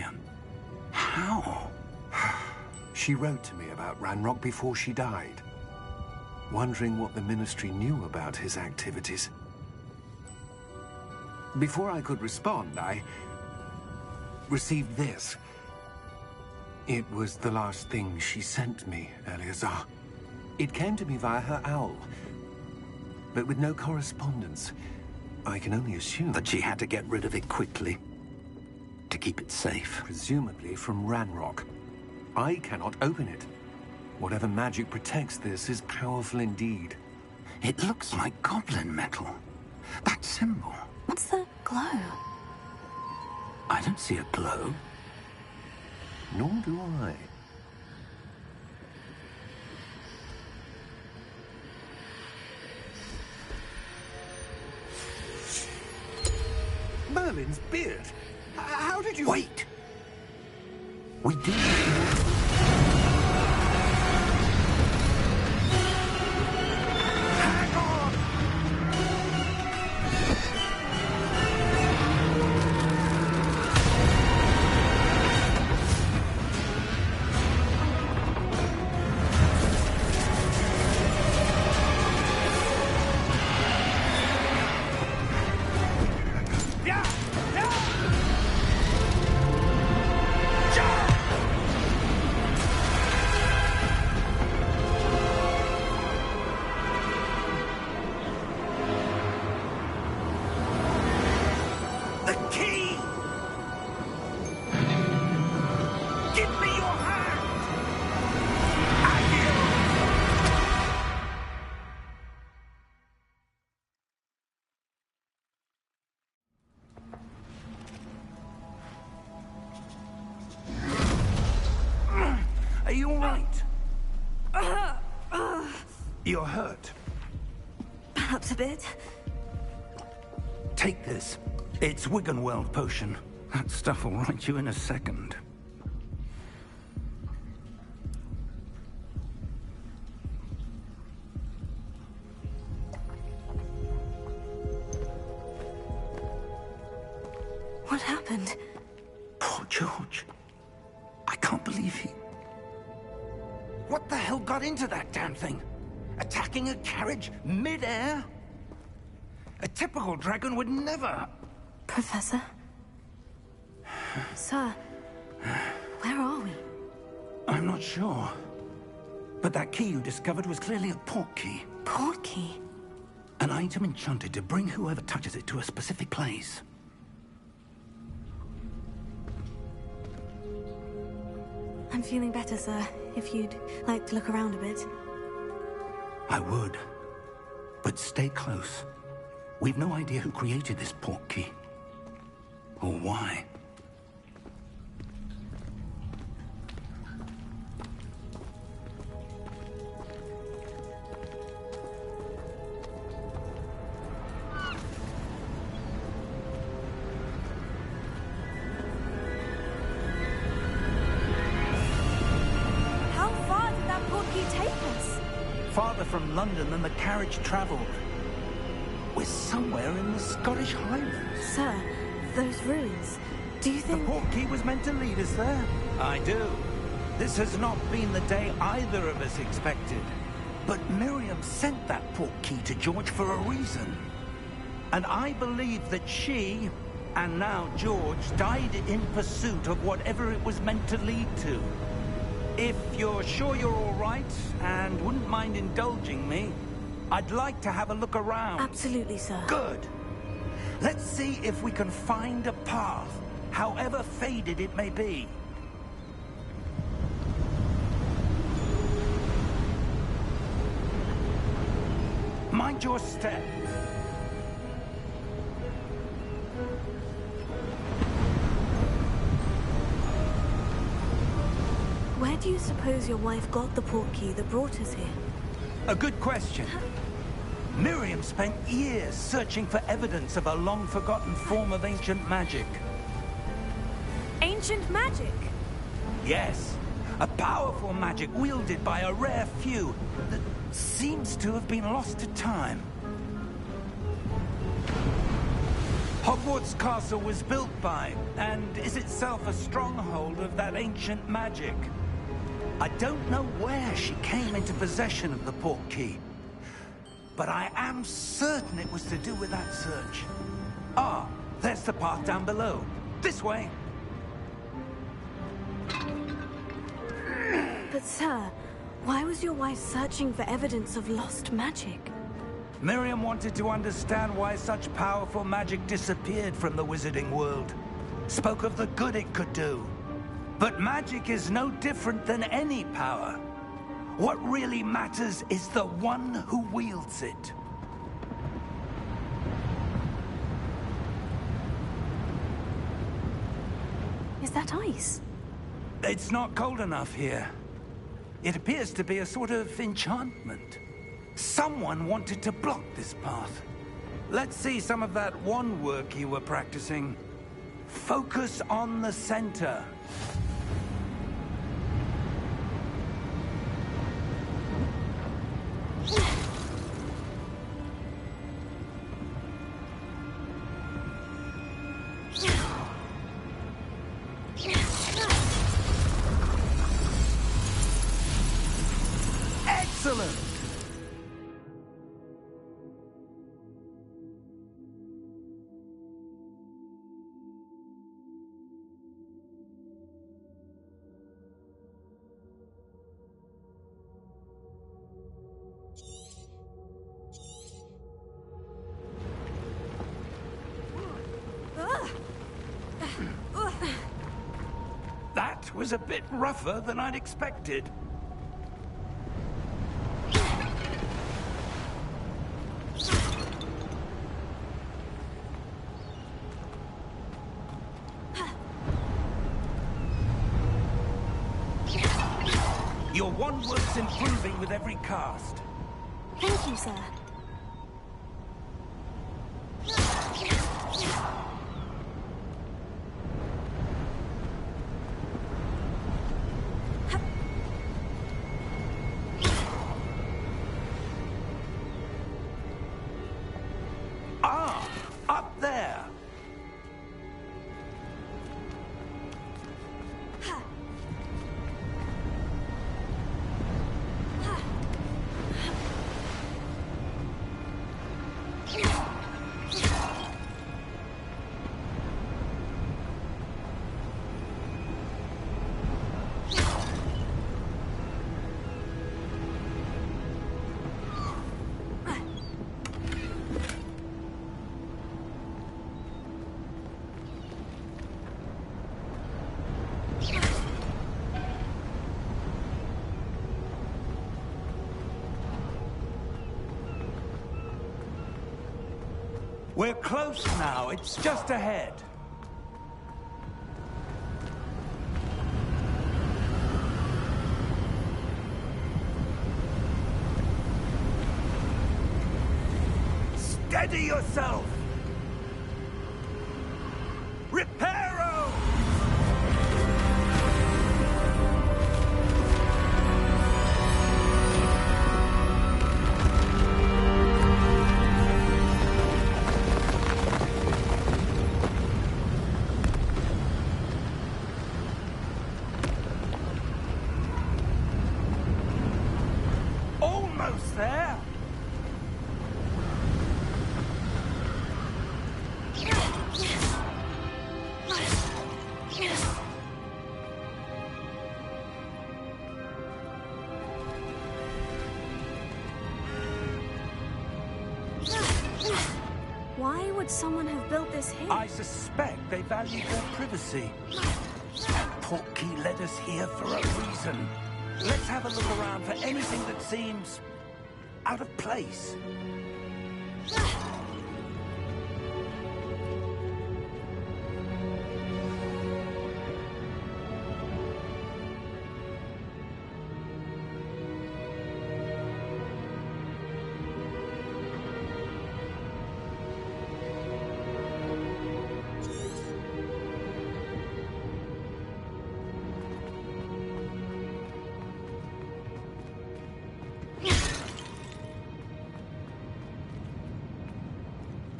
Miriam. How? She wrote to me about Ranrock before she died, wondering what the Ministry knew about his activities. Before I could respond, I received this. It was the last thing she sent me, Eleazar. It came to me via her owl, but with no correspondence. I can only assume That she had to get rid of it quickly, to keep it safe. Presumably from Ranrock. I cannot open it. Whatever magic protects this is powerful indeed. It looks like goblin metal. That symbol. What's the glow? I don't see a glow. Nor do I. Merlin's beard. How did you... Wait! We do. Hang on! Are you all right? You're hurt. Perhaps a bit. Take this. It's Wiggenweld potion. That stuff will right you in a second. What happened? Poor George. I can't believe he... What the hell got into that damn thing? Attacking a carriage mid-air? A typical dragon would never... Professor? Sir, where are we? I'm not sure. But that key you discovered was clearly a port key. Port key? An item enchanted to bring whoever touches it to a specific place. I'm feeling better, sir. If you'd like to look around a bit. I would. But stay close. We've no idea who created this port key. Or why. Farther from London than the carriage travelled. We're somewhere in the Scottish Highlands. Sir, those ruins, do you think... The port key was meant to lead us there? I do. This has not been the day either of us expected. But Miriam sent that port key to George for a reason. And I believe that she, and now George, died in pursuit of whatever it was meant to lead to. If you're sure you're all right, and wouldn't mind indulging me, I'd like to have a look around. Absolutely, sir. Good. Let's see if we can find a path, however faded it may be. Mind your step. Where do you suppose your wife got the port key that brought us here? A good question. Miriam spent years searching for evidence of a long-forgotten form of ancient magic. Ancient magic? Yes. A powerful magic wielded by a rare few that seems to have been lost to time. Hogwarts Castle was built by, and is itself a stronghold of that ancient magic. I don't know where she came into possession of the portkey, but I am certain it was to do with that search. Ah, there's the path down below. This way. But sir, why was your wife searching for evidence of lost magic? Miriam wanted to understand why such powerful magic disappeared from the wizarding world. Spoke of the good it could do. But magic is no different than any power. What really matters is the one who wields it. Is that ice? It's not cold enough here. It appears to be a sort of enchantment. Someone wanted to block this path. Let's see some of that wand work you were practicing. Focus on the center. Excellent! That was a bit rougher than I'd expected. Your wand work's improving with every cast. Thank you, sir. Ah, up there. We're close now. It's just ahead. Steady yourself! Reparo! Almost there! Why would someone have built this here? I suspect they valued their privacy. That portkey led us here for a reason. Let's have a look around for anything that seems out of place.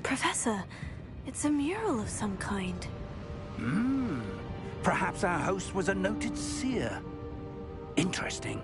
Professor, It's a mural of some kind. Perhaps our host was a noted seer. Interesting.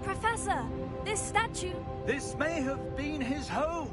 Professor, this statue... This may have been his home.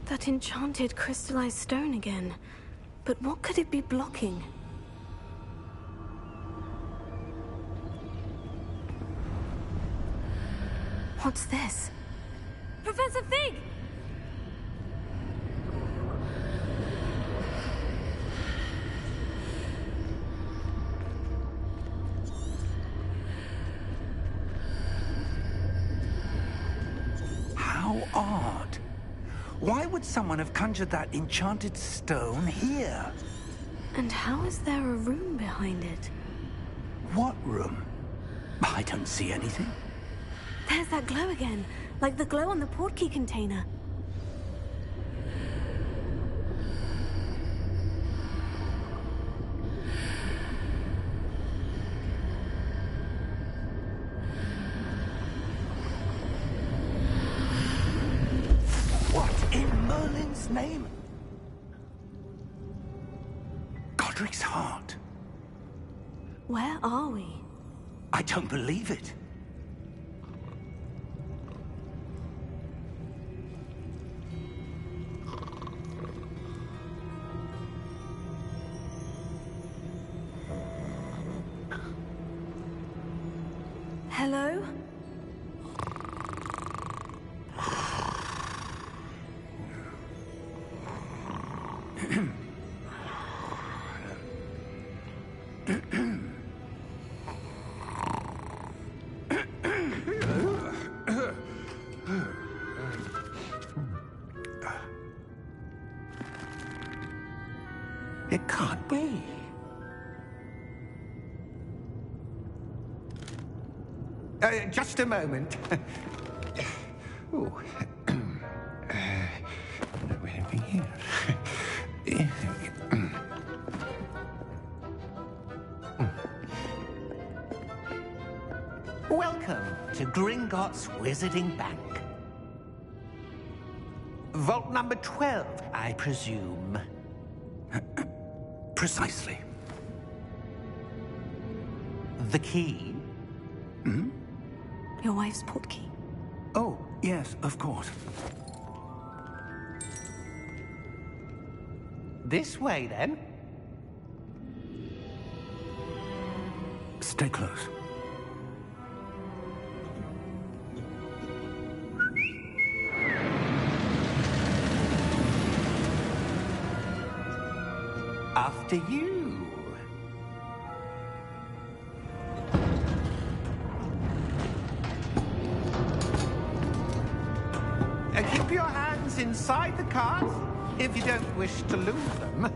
That enchanted crystallized stone again. But what could it be blocking? What's this? Professor Fig! How odd. Why would someone have conjured that enchanted stone here? And how is there a room behind it? What room? I don't see anything. There's that glow again, like the glow on the portkey container. What in Merlin's name? Godric's heart. Where are we? I don't believe it. Hello? It can't be. Just a moment. Oh. Anything here? Welcome to Gringotts Wizarding Bank. Vault number 12, I presume. Precisely. The key? Your wife's portkey. Oh, yes, of course. This way, then. Stay close. After you. Keep your hands inside the cart if you don't wish to lose them.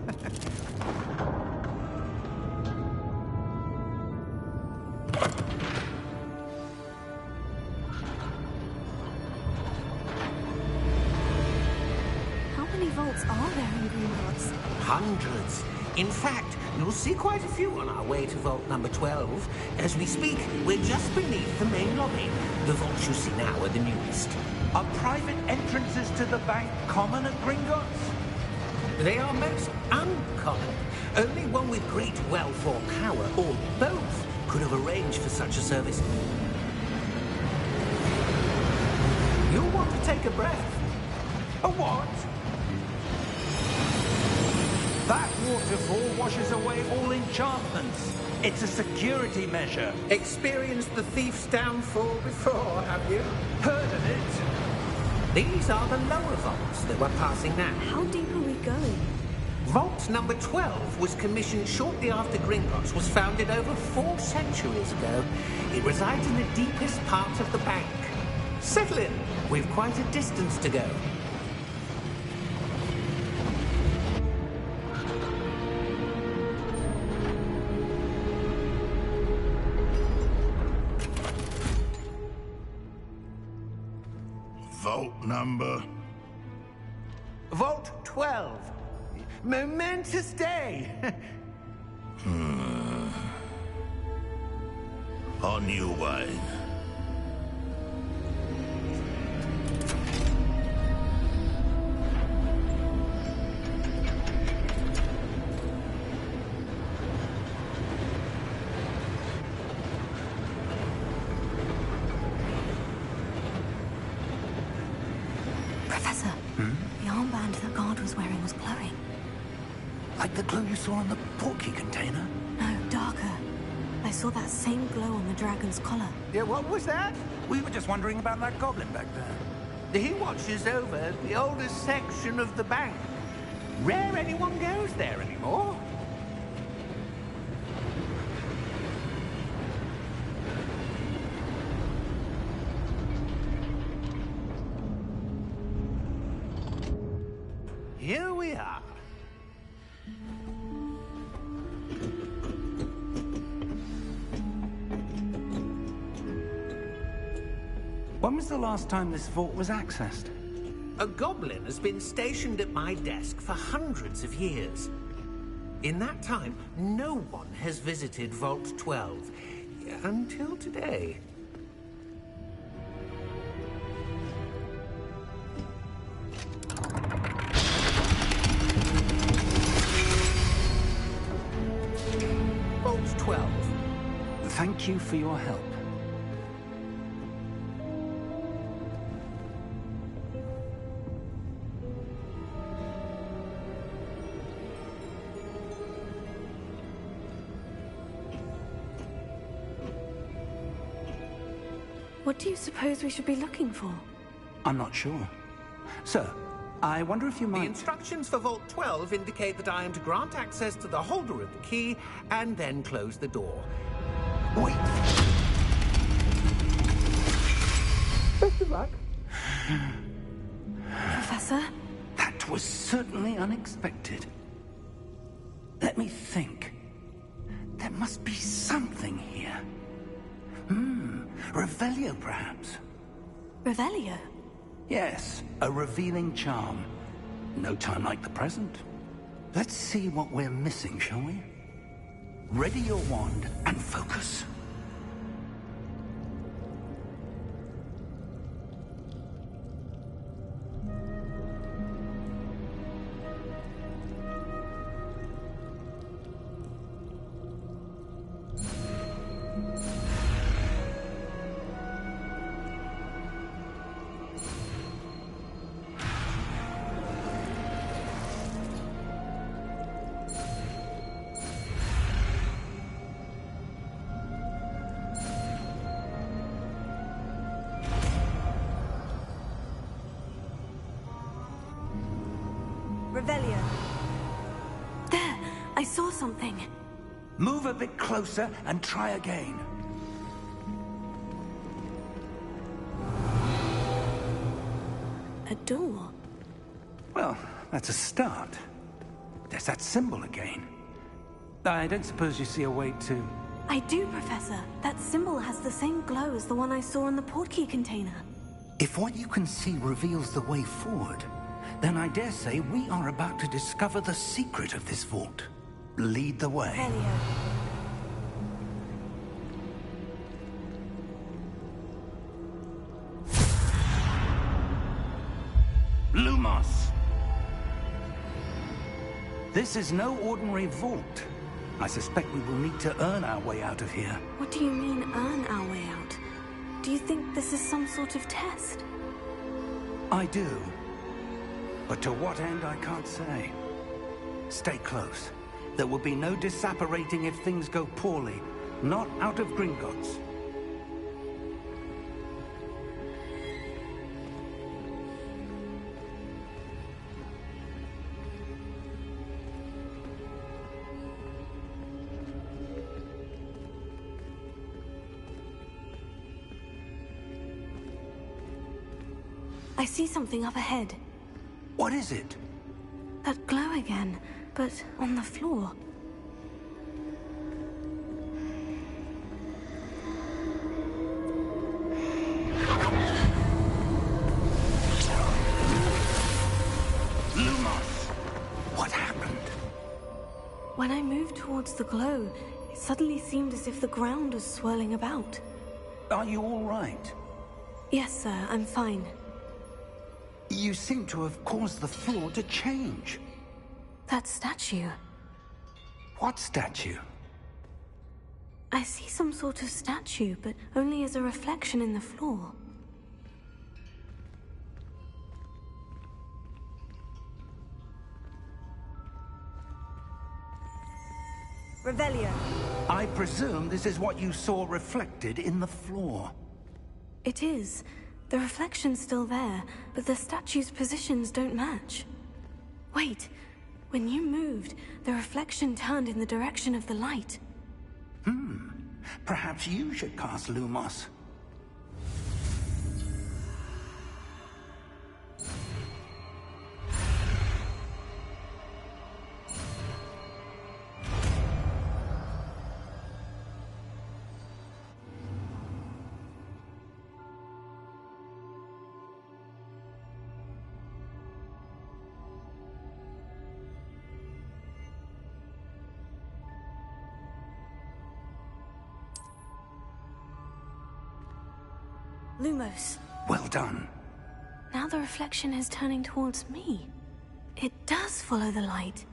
How many vaults are there in Gringotts? Hundreds. In fact, you'll see quite a few on our way to vault number 12. As we speak, we're just beneath the main lobby. The vaults you see now are the newest. Are private entrances to the bank common at Gringotts? They are most uncommon. Only one with great wealth or power, or both, could have arranged for such a service. You'll want to take a breath. A what? That waterfall washes away all enchantments. It's a security measure. Experienced the thief's downfall before, have you? Heard of it? These are the lower vaults that we're passing now. How deep are we going? Vault number 12 was commissioned shortly after Gringotts was founded over 4 centuries ago. It resides in the deepest part of the bank. Settle in. We've quite a distance to go. Vault number? Vault 12. Momentous day. On your wine. Professor, the armband that guard was wearing was glowing. Like the glow you saw on the portkey container? No, darker. I saw that same glow on the dragon's collar. Yeah, what was that? We were just wondering about that goblin back there. He watches over the oldest section of the bank. Rare anyone goes there anymore. Here we are. When was the last time this vault was accessed? A goblin has been stationed at my desk for hundreds of years. In that time, no one has visited Vault 12. Until today. Vault 12. Thank you for your help. What do you suppose we should be looking for? I'm not sure. Sir, I wonder if you The might... instructions for Vault 12 indicate that I am to grant access to the holder of the key and then close the door. Wait! Best of luck. Professor? That was certainly unexpected. Let me think. There must be something here. Revelio, perhaps? Revelio? Yes, a revealing charm. No time like the present. Let's see what we're missing, shall we? Ready your wand and focus. Revelio. There! I saw something. Move a bit closer and try again. A door. Well, that's a start. There's that symbol again. I don't suppose you see a way to... I do, Professor. That symbol has the same glow as the one I saw in the portkey container. If what you can see reveals the way forward, then I dare say we are about to discover the secret of this vault. lead the way. Elio. Lumos! This is no ordinary vault. I suspect we will need to earn our way out of here. What do you mean, earn our way out? Do you think this is some sort of test? I do. But to what end, I can't say. Stay close. There will be no disapparating if things go poorly. Not out of Gringotts. I see something up ahead. What is it? That glow again, but on the floor. Lumos! What happened? When I moved towards the glow, it suddenly seemed as if the ground was swirling about. Are you all right? Yes, sir, I'm fine. You seem to have caused the floor to change. That statue. What statue? I see some sort of statue, but only as a reflection in the floor. Revelio. I presume this is what you saw reflected in the floor. It is. The reflection's still there, but the statue's positions don't match. Wait. When you moved, the reflection turned in the direction of the light. Perhaps you should cast Lumos. Lumos. Well done. Now the reflection is turning towards me. It does follow the light.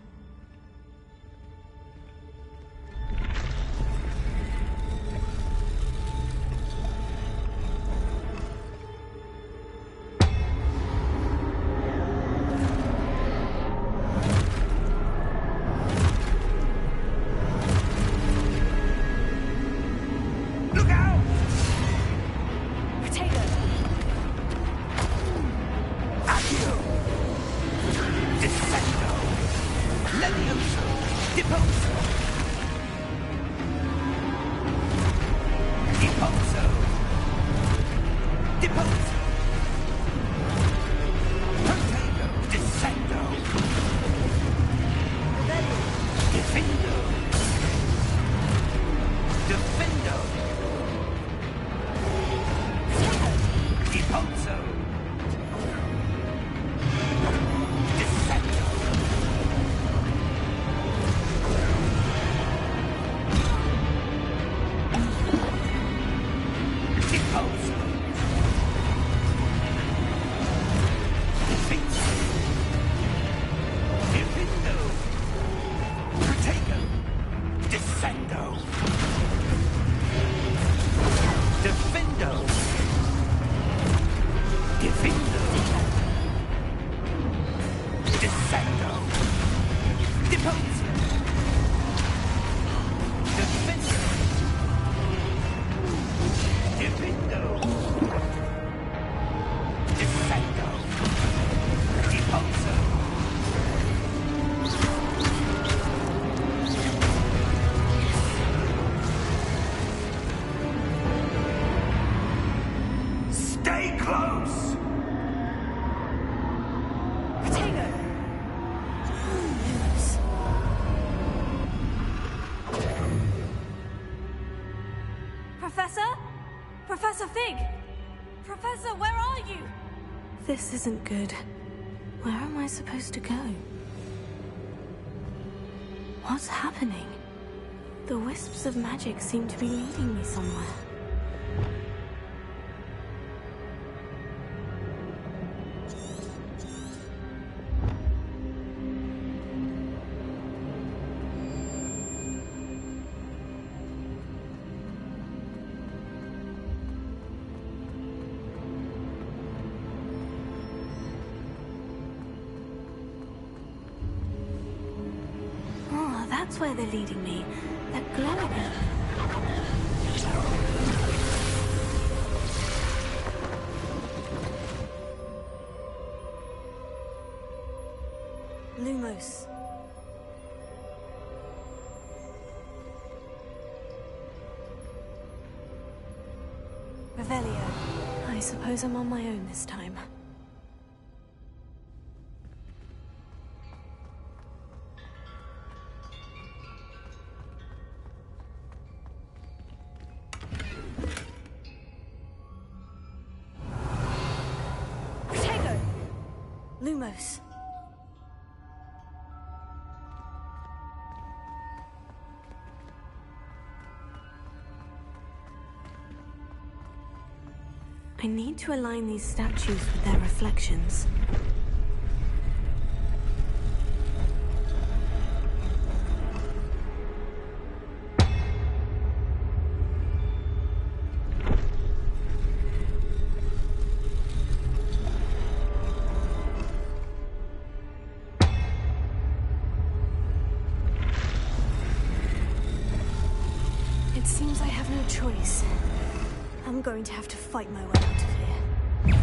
Professor Fig! Professor, where are you? This isn't good. Where am I supposed to go? What's happening? The wisps of magic seem to be leading me somewhere. Oh, that's where they're leading me. That glow again. Lumos. Revelio. I suppose I'm on my own this time. Lumos. I need to align these statues with their reflections. It seems I have no choice. I'm going to have to fight my way out of here.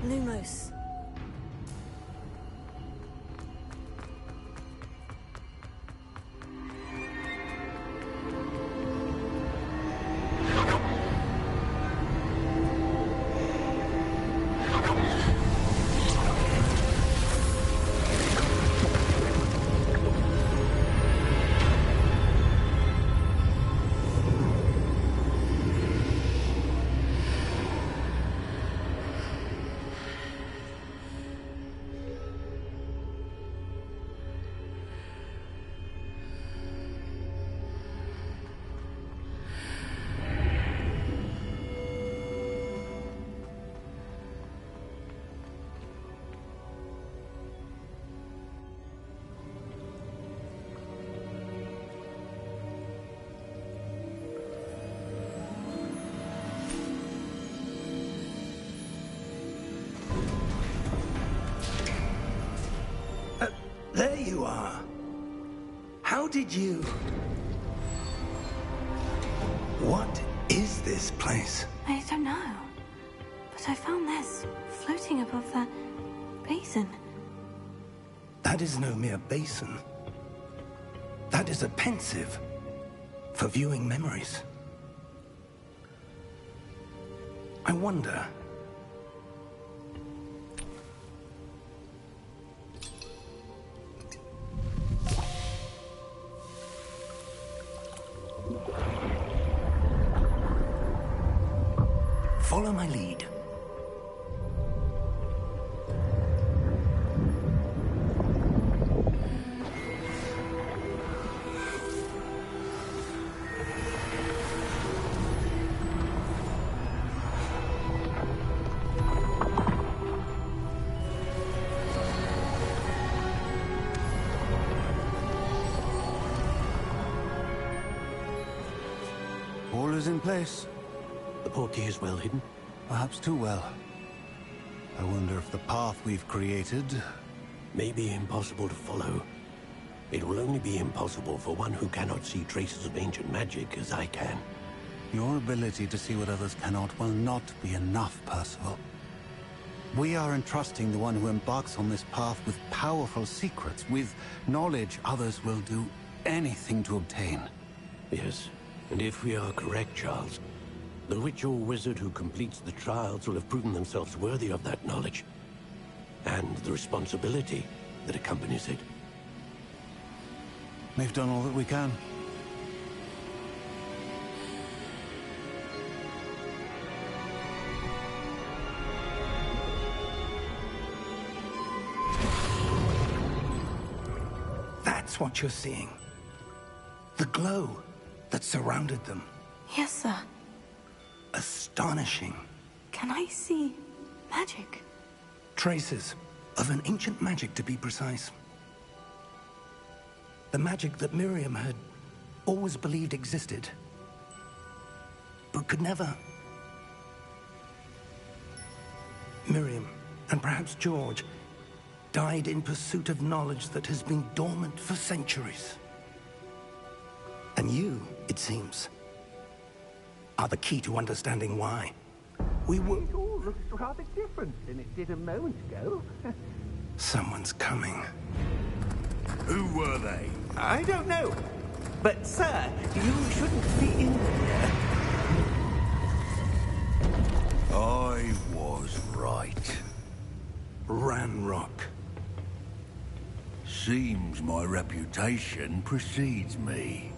Lumos. did you... What is this place? I don't know. But I found this floating above that basin. That is no mere basin. That is a pensive for viewing memories. I wonder... Follow my lead. All is in place. The portkey is well hidden? Perhaps too well. I wonder if the path we've created... May be impossible to follow. It will only be impossible for one who cannot see traces of ancient magic as I can. Your ability to see what others cannot will not be enough, Percival. We are entrusting the one who embarks on this path with powerful secrets, with knowledge others will do anything to obtain. Yes, and if we are correct, Charles, the witch or wizard who completes the trials will have proven themselves worthy of that knowledge, and the responsibility that accompanies it. We've done all that we can. That's what you're seeing. The glow that surrounded them. Yes, sir. Astonishing. Can I see magic? Traces of an ancient magic, to be precise. The magic that Miriam had always believed existed, but could never. Miriam, and perhaps George, died in pursuit of knowledge that has been dormant for centuries. And you, it seems, are the key to understanding why. We were... It all looks rather different than it did a moment ago. Someone's coming. Who were they? I don't know. But, sir, you shouldn't be in here. I was right. Ranrock. Seems my reputation precedes me.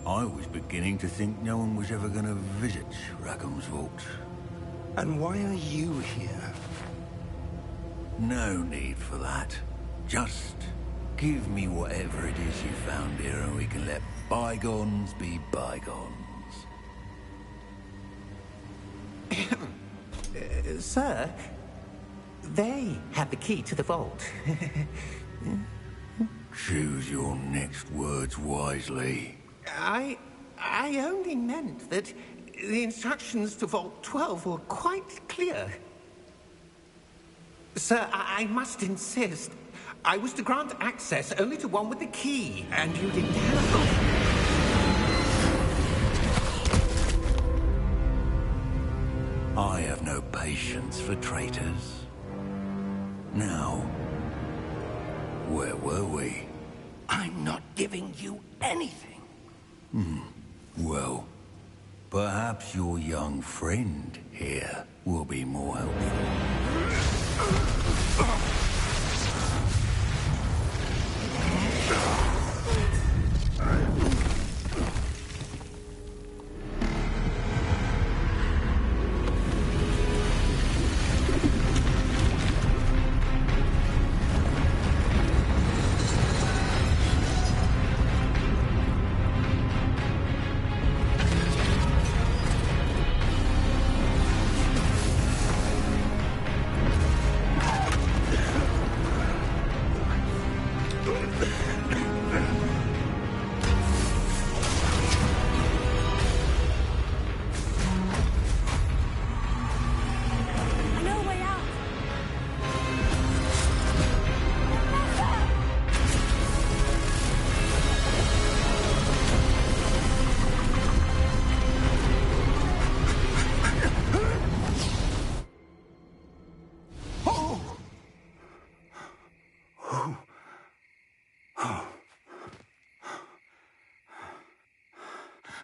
I was beginning to think no one was ever going to visit Rackham's vault. And why are you here? No need for that. Just give me whatever it is you found here and we can let bygones be bygones. Sir, they have the key to the vault. Choose your next words wisely. I only meant that the instructions to Vault 12 were quite clear. Sir, I must insist. I was to grant access only to one with the key, and you didn't have them. I have no patience for traitors. Now, where were we? I'm not giving you anything. Well, perhaps your young friend here will be more helpful.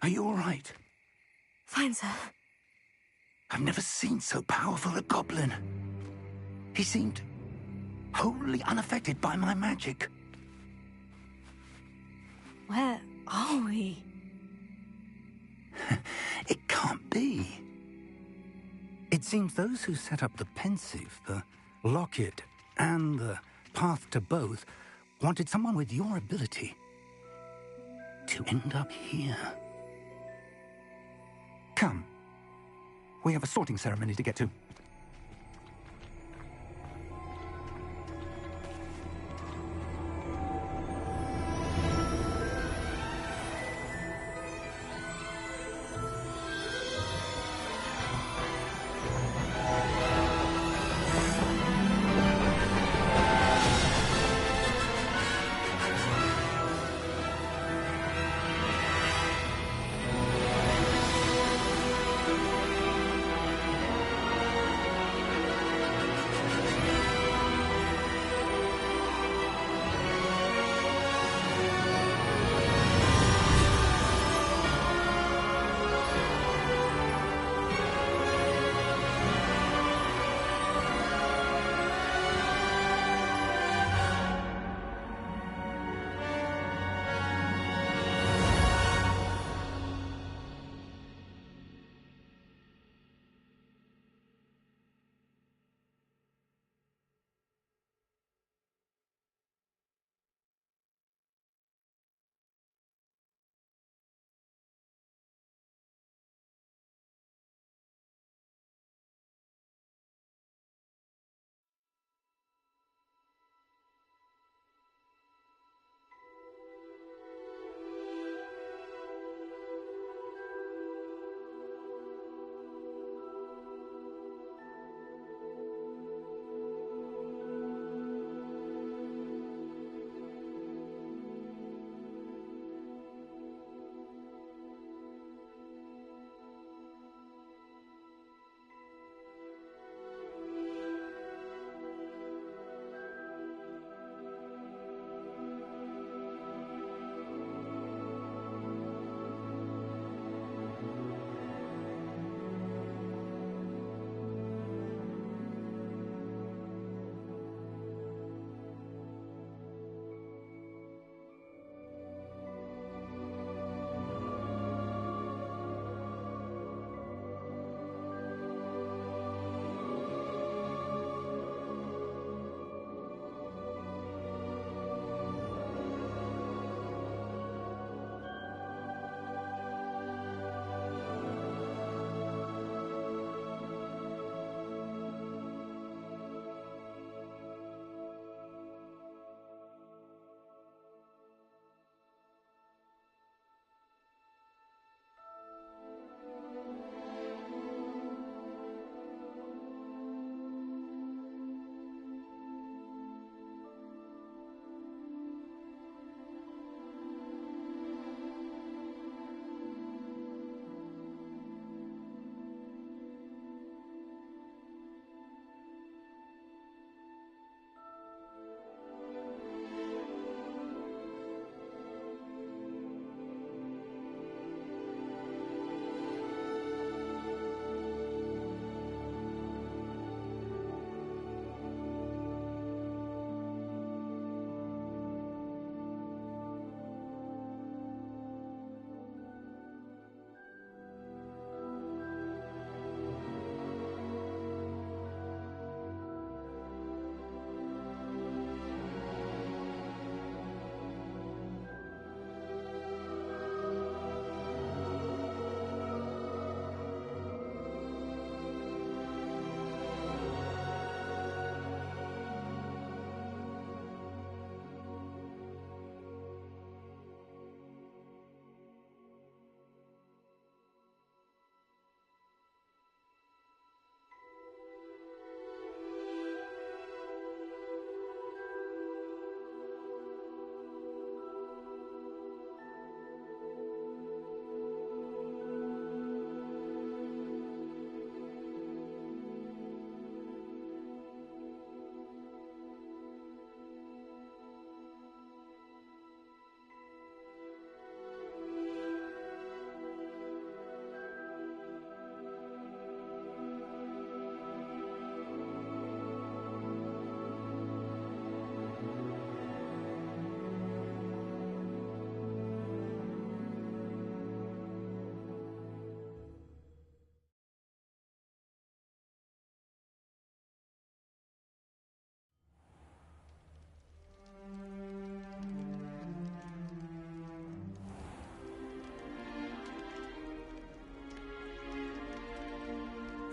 Are you all right? Fine, sir. I've never seen so powerful a goblin. He seemed wholly unaffected by my magic. Where are we? It can't be. It seems those who set up the pensive, the locket, and the path to both wanted someone with your ability to end up here. Come. We have a sorting ceremony to get to.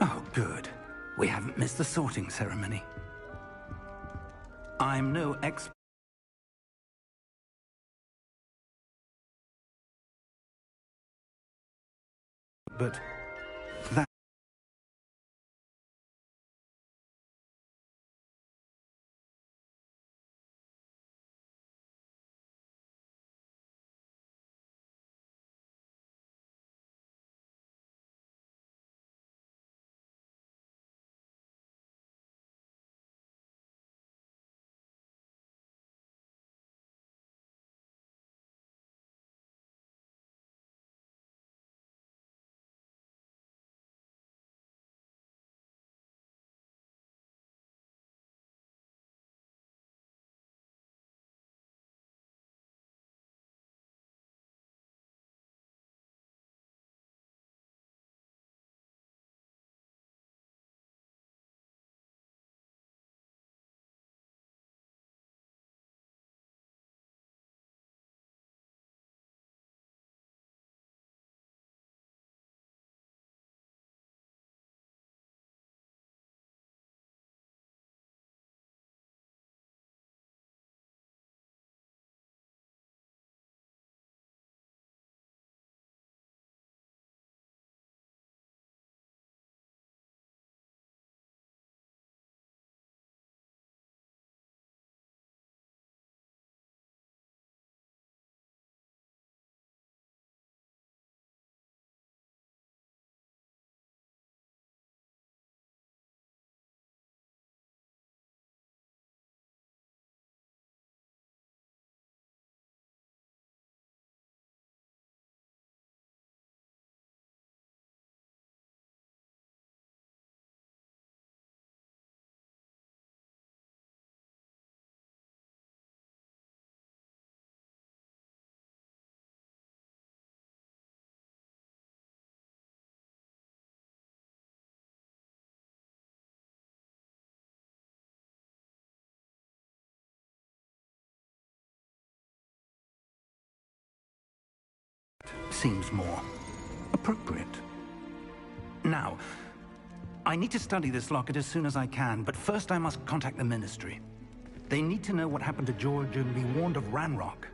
Oh, good. We haven't missed the sorting ceremony. I'm no expert, but that... seems more appropriate. Now, I need to study this locket as soon as I can, but first I must contact the Ministry. They need to know what happened to George and be warned of Ranrock.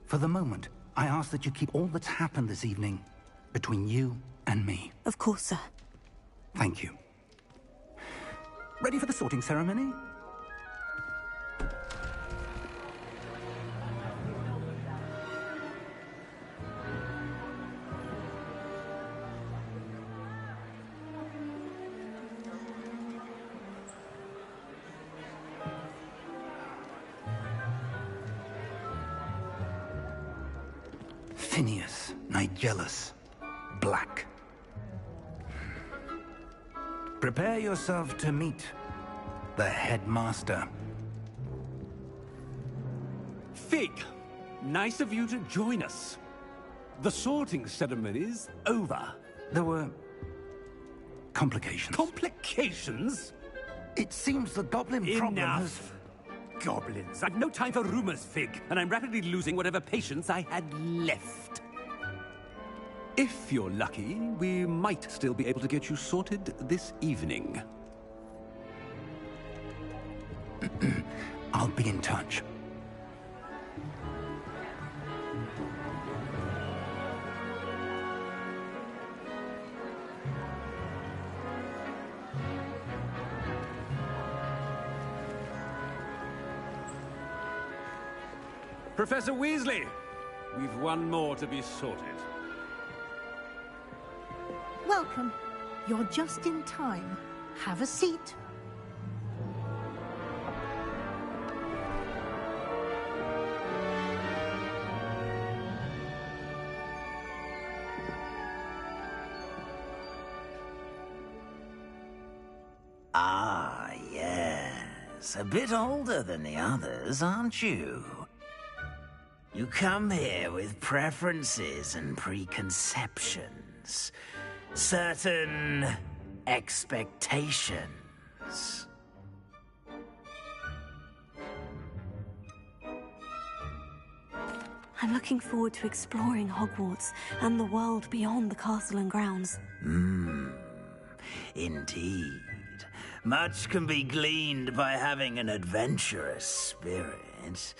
For the moment, I ask that you keep all that's happened this evening between you and me. Of course, sir. Thank you. Ready for the sorting ceremony? Phineas, Nigellus, Black. Prepare yourself to meet the headmaster. Fig, nice of you to join us. The sorting ceremony's over. There were complications. Complications? It seems the goblin problem has... Enough. Goblins. I've no time for rumors, Fig, and I'm rapidly losing whatever patience I had left. If you're lucky, we might still be able to get you sorted this evening. I'll be in touch. Professor Weasley, we've one more to be sorted. Welcome. You're just in time. Have a seat. Ah, yes. A bit older than the others, aren't you? You come here with preferences and preconceptions. Certain expectations. I'm looking forward to exploring Hogwarts and the world beyond the castle and grounds. Indeed. Much can be gleaned by having an adventurous spirit,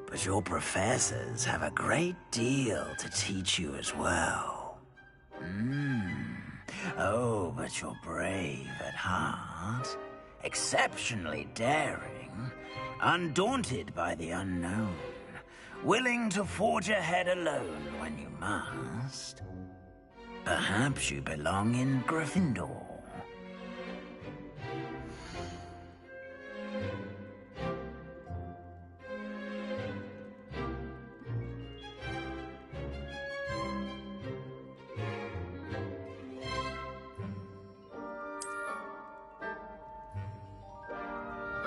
but your professors have a great deal to teach you as well. Oh, but you're brave at heart, exceptionally daring, undaunted by the unknown, willing to forge ahead alone when you must. Perhaps you belong in Gryffindor.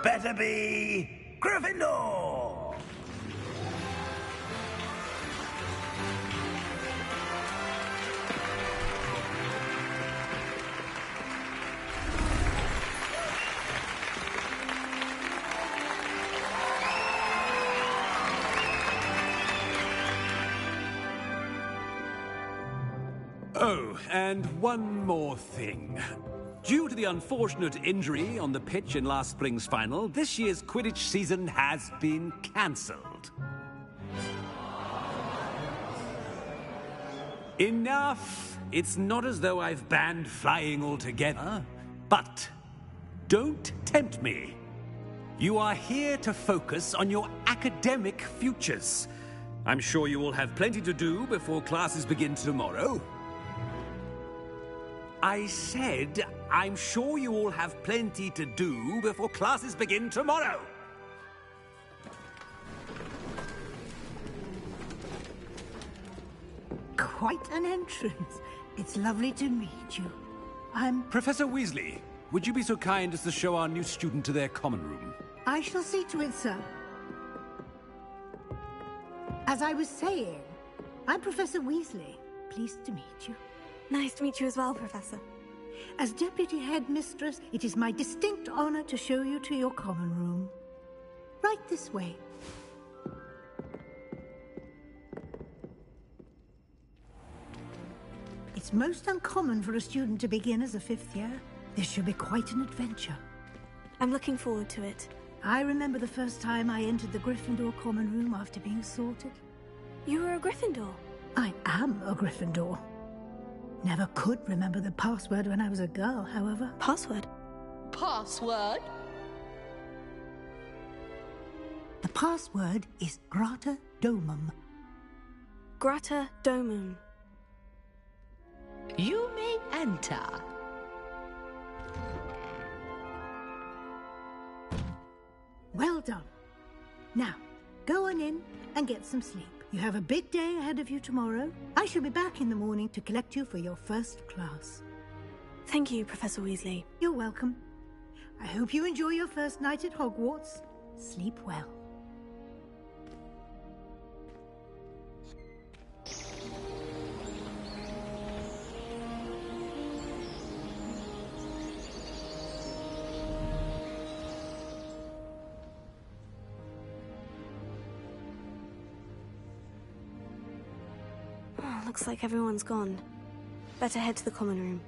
Better be Gryffindor! Oh, and one more thing. Due to the unfortunate injury on the pitch in last spring's final, this year's Quidditch season has been cancelled. Enough! It's not as though I've banned flying altogether, but don't tempt me. You are here to focus on your academic futures. I'm sure you will have plenty to do before classes begin tomorrow. I said, I'm sure you all have plenty to do before classes begin tomorrow. Quite an entrance. It's lovely to meet you. I'm... Professor Weasley, would you be so kind as to show our new student to their common room? I shall see to it, sir. As I was saying, I'm Professor Weasley. Pleased to meet you. Nice to meet you as well, Professor. As Deputy Headmistress, it is my distinct honor to show you to your common room. Right this way. It's most uncommon for a student to begin as a fifth year. This should be quite an adventure. I'm looking forward to it. I remember the first time I entered the Gryffindor common room after being sorted. You were a Gryffindor? I am a Gryffindor. Never could remember the password when I was a girl, however. Password? Password? The password is Grata Domum. Grata Domum. You may enter. Well done. Now, go on in and get some sleep. You have a big day ahead of you tomorrow. I shall be back in the morning to collect you for your first class. Thank you, Professor Weasley. You're welcome. I hope you enjoy your first night at Hogwarts. Sleep well. Looks like everyone's gone. Better head to the common room.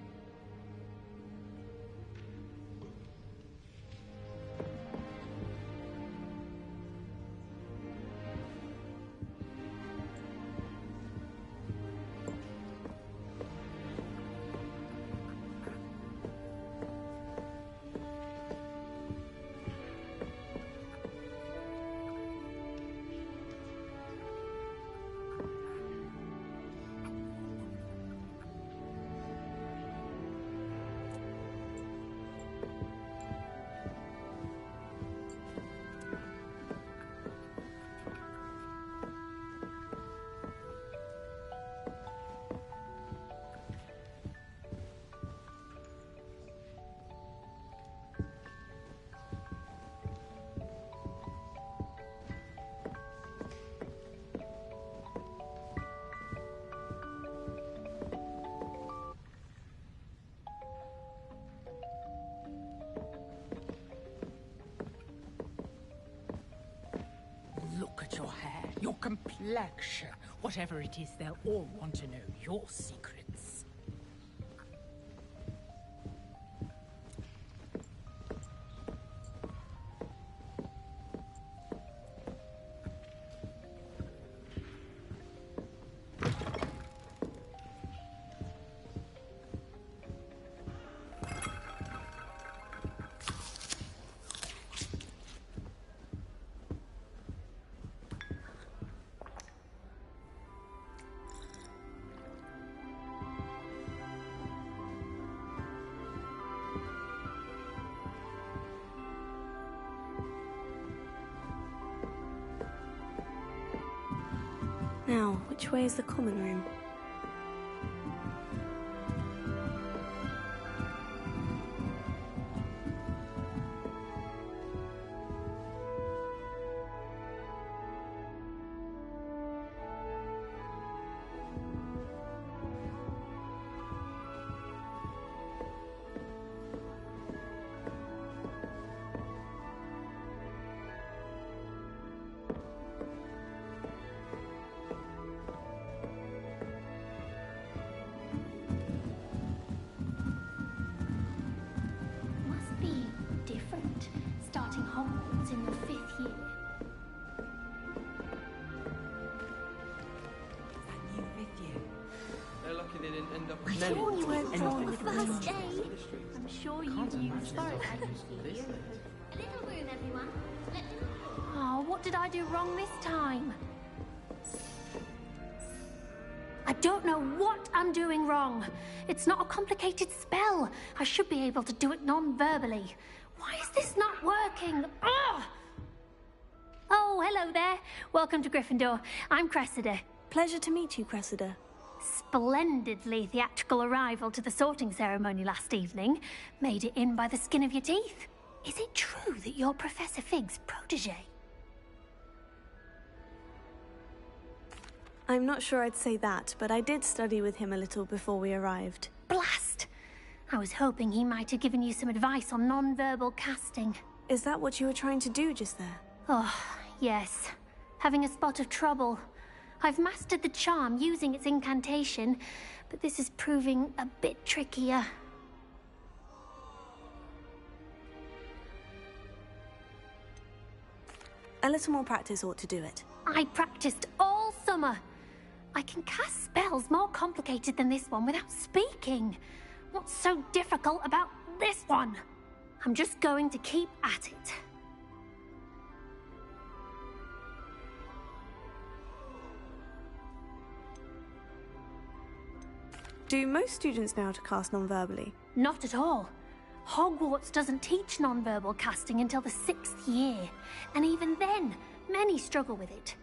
Look at your hair, your complexion. Whatever it is, they'll all want to know your secrets. Now, which way is the common room? Must be different, starting Hogwarts in your 5th year. You with you. They're lucky they didn't end up I'm with sure you weren't born anything with from first the day. industry. I'm sure you Can't knew imagine sorry. this. A little room, everyone. Let me know. Oh, what did I do wrong this time? I don't know what I'm doing wrong. It's not a complicated spell. I should be able to do it non-verbally. Why is this not working? Ugh! Oh, hello there. Welcome to Gryffindor. I'm Cressida. Pleasure to meet you, Cressida. Splendidly theatrical arrival to the sorting ceremony last evening. Made it in by the skin of your teeth. Is it true that you're Professor Fig's protege? I'm not sure I'd say that, but I did study with him a little before we arrived. Blast! I was hoping he might have given you some advice on non-verbal casting. Is that what you were trying to do just there? Oh, yes. Having a spot of trouble. I've mastered the charm using its incantation, but this is proving a bit trickier. A little more practice ought to do it. I practiced all summer. I can cast spells more complicated than this one without speaking. What's so difficult about this one? I'm just going to keep at it. Do most students know how to cast non-verbally? Not at all. Hogwarts doesn't teach non-verbal casting until the 6th year, and even then, many struggle with it.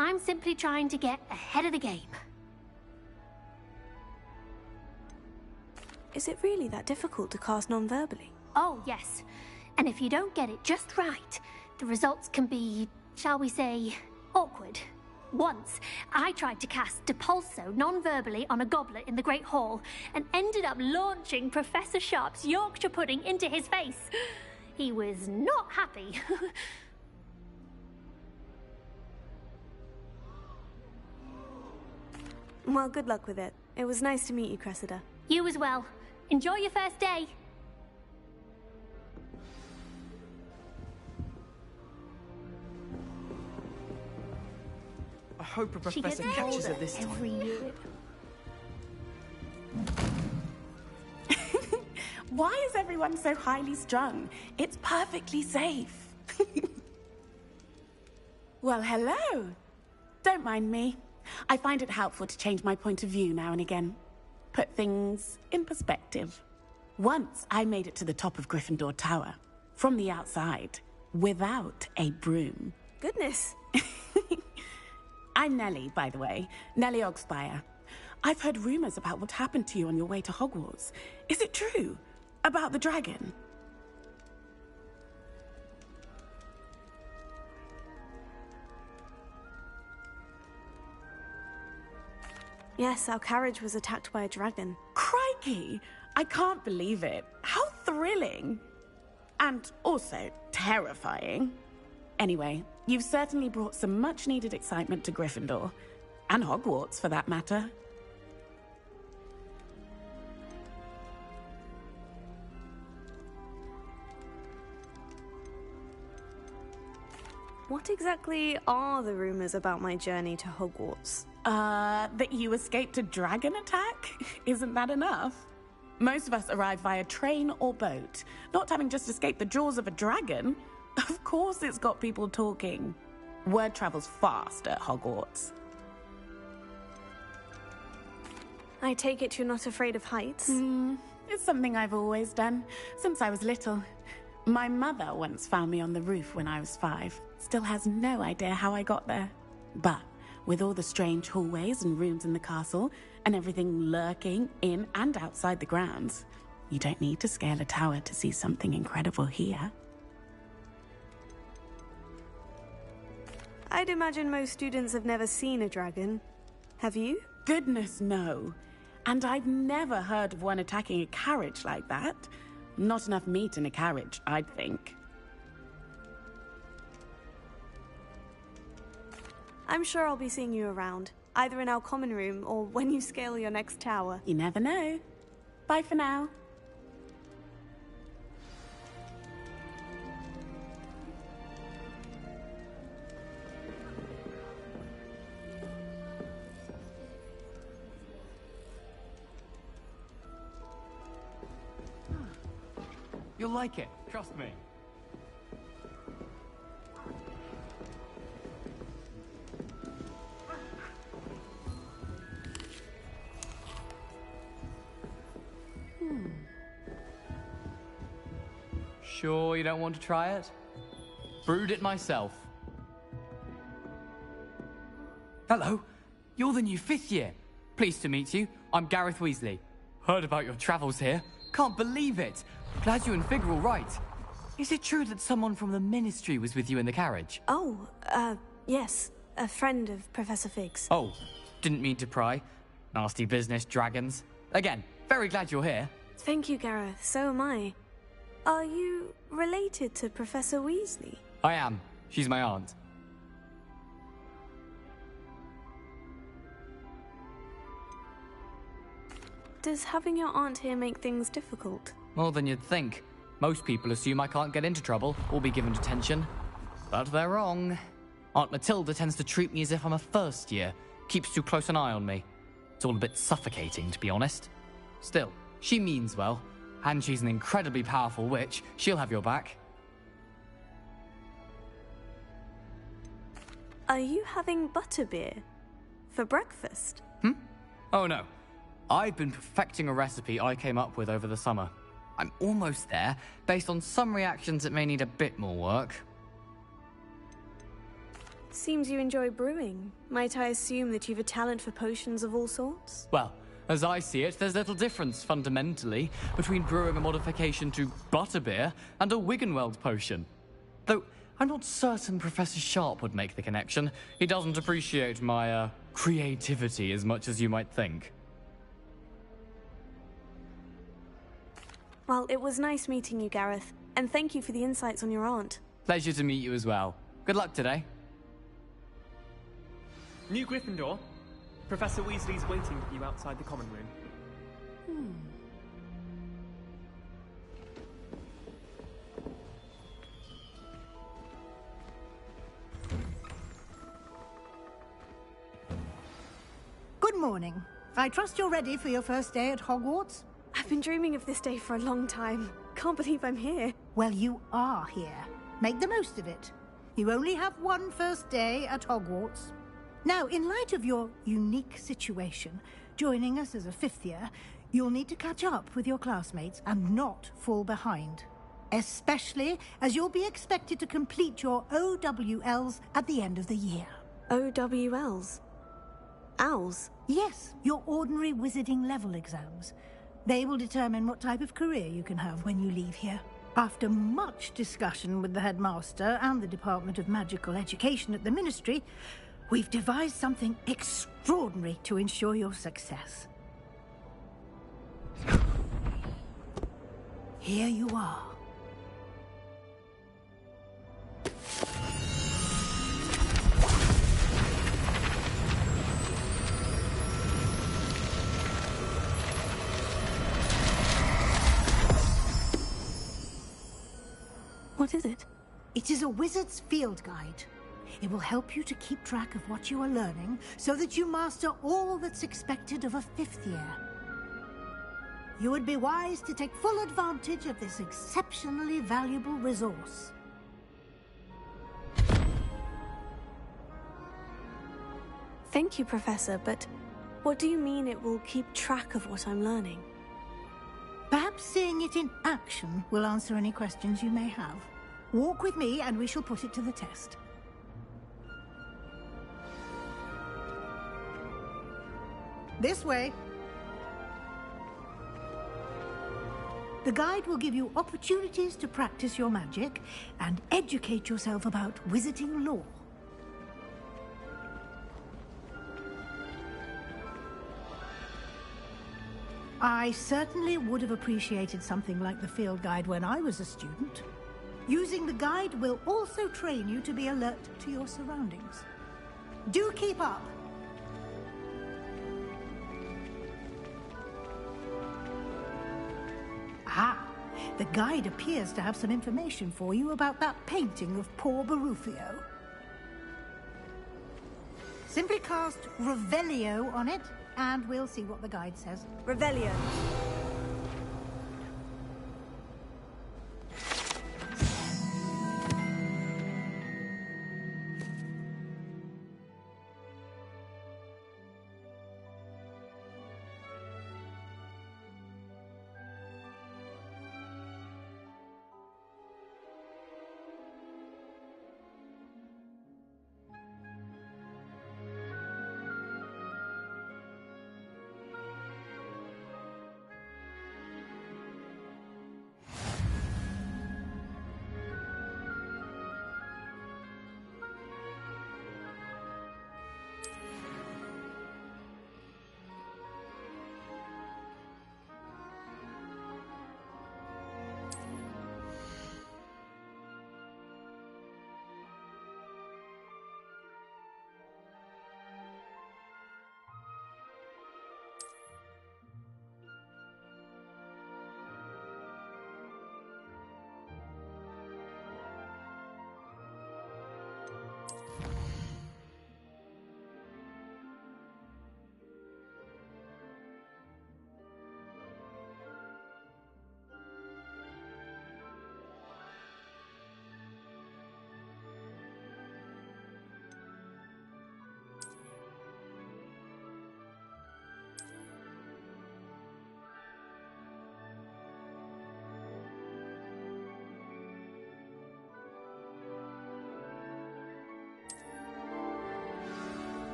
I'm simply trying to get ahead of the game. Is it really that difficult to cast non-verbally? Oh, yes. And if you don't get it just right, the results can be, shall we say, awkward. Once, I tried to cast Depulso non-verbally on a goblet in the Great Hall and ended up launching Professor Sharp's Yorkshire pudding into his face. He was not happy. Well, good luck with it. It was nice to meet you, Cressida. You as well. Enjoy your first day. I hope a She professor gets catches older her this time. every year. Why is everyone so highly strung? It's perfectly safe. Well, hello. Don't mind me. I find it helpful to change my point of view now and again. Put things in perspective. Once I made it to the top of Gryffindor Tower, from the outside, without a broom. Goodness. I'm Nellie, by the way. Nellie Ogspire. I've heard rumors about what happened to you on your way to Hogwarts. Is it true? About the dragon? Yes, our carriage was attacked by a dragon. Crikey! I can't believe it. How thrilling! And also terrifying. Anyway, you've certainly brought some much-needed excitement to Gryffindor. And Hogwarts, for that matter. What exactly are the rumors about my journey to Hogwarts? That you escaped a dragon attack? Isn't that enough? Most of us arrive via train or boat, not having just escaped the jaws of a dragon. Of course it's got people talking. Word travels fast at Hogwarts. I take it you're not afraid of heights? It's something I've always done, since I was little. My mother once found me on the roof when I was 5. Still has no idea how I got there. But With all the strange hallways and rooms in the castle, and everything lurking in and outside the grounds, you don't need to scale a tower to see something incredible here. I'd imagine most students have never seen a dragon. Have you? Goodness, no. And I've never heard of one attacking a carriage like that. Not enough meat in a carriage, I'd think. I'm sure I'll be seeing you around, either in our common room or when you scale your next tower. You never know. Bye for now. You'll like it, trust me. Sure you don't want to try it? Brewed it myself. Hello, you're the new 5th year. Pleased to meet you. I'm Gareth Weasley. Heard about your travels here. Can't believe it. Glad you and Fig are all right. Is it true that someone from the Ministry was with you in the carriage? Oh, yes. A friend of Professor Fig's. Oh, didn't mean to pry. Nasty business, dragons. Again, very glad you're here. Thank you, Gareth. So am I. Are you related to Professor Weasley? I am. She's my aunt. Does having your aunt here make things difficult? More than you'd think. Most people assume I can't get into trouble or be given detention. But they're wrong. Aunt Matilda tends to treat me as if I'm a first year. Keeps too close an eye on me. It's all a bit suffocating, to be honest. Still, she means well. And she's an incredibly powerful witch. She'll have your back. Are you having butterbeer? For breakfast? Oh no. I've been perfecting a recipe I came up with over the summer. I'm almost there. Based on some reactions, it may need a bit more work. Seems you enjoy brewing. Might I assume that you've a talent for potions of all sorts? Well, as I see it, there's little difference, fundamentally, between brewing a modification to butterbeer and a Wiggenweld potion. Though, I'm not certain Professor Sharp would make the connection. He doesn't appreciate my, creativity as much as you might think. Well, it was nice meeting you, Gareth. And thank you for the insights on your aunt. Pleasure to meet you as well. Good luck today. New Gryffindor. Professor Weasley's waiting for you outside the common room. Good morning. I trust you're ready for your first day at Hogwarts? I've been dreaming of this day for a long time. Can't believe I'm here. Well, you are here. Make the most of it. You only have one first day at Hogwarts. Now, in light of your unique situation, joining us as a 5th year, you'll need to catch up with your classmates and not fall behind. Especially as you'll be expected to complete your OWLs at the end of the year. OWLs? Owls? Yes, your ordinary wizarding level exams. They will determine what type of career you can have when you leave here. After much discussion with the headmaster and the Department of Magical Education at the Ministry, we've devised something extraordinary to ensure your success. Here you are. What is it? It is a wizard's field guide. It will help you to keep track of what you are learning so that you master all that's expected of a 5th year. You would be wise to take full advantage of this exceptionally valuable resource. Thank you, Professor, but what do you mean it will keep track of what I'm learning? Perhaps seeing it in action will answer any questions you may have. Walk with me and we shall put it to the test. This way. The guide will give you opportunities to practice your magic and educate yourself about wizarding lore. I certainly would have appreciated something like the field guide when I was a student. Using the guide will also train you to be alert to your surroundings. Do keep up! Ah, the guide appears to have some information for you about that painting of poor Barufio. Simply cast Revelio on it, and we'll see what the guide says. Revelio.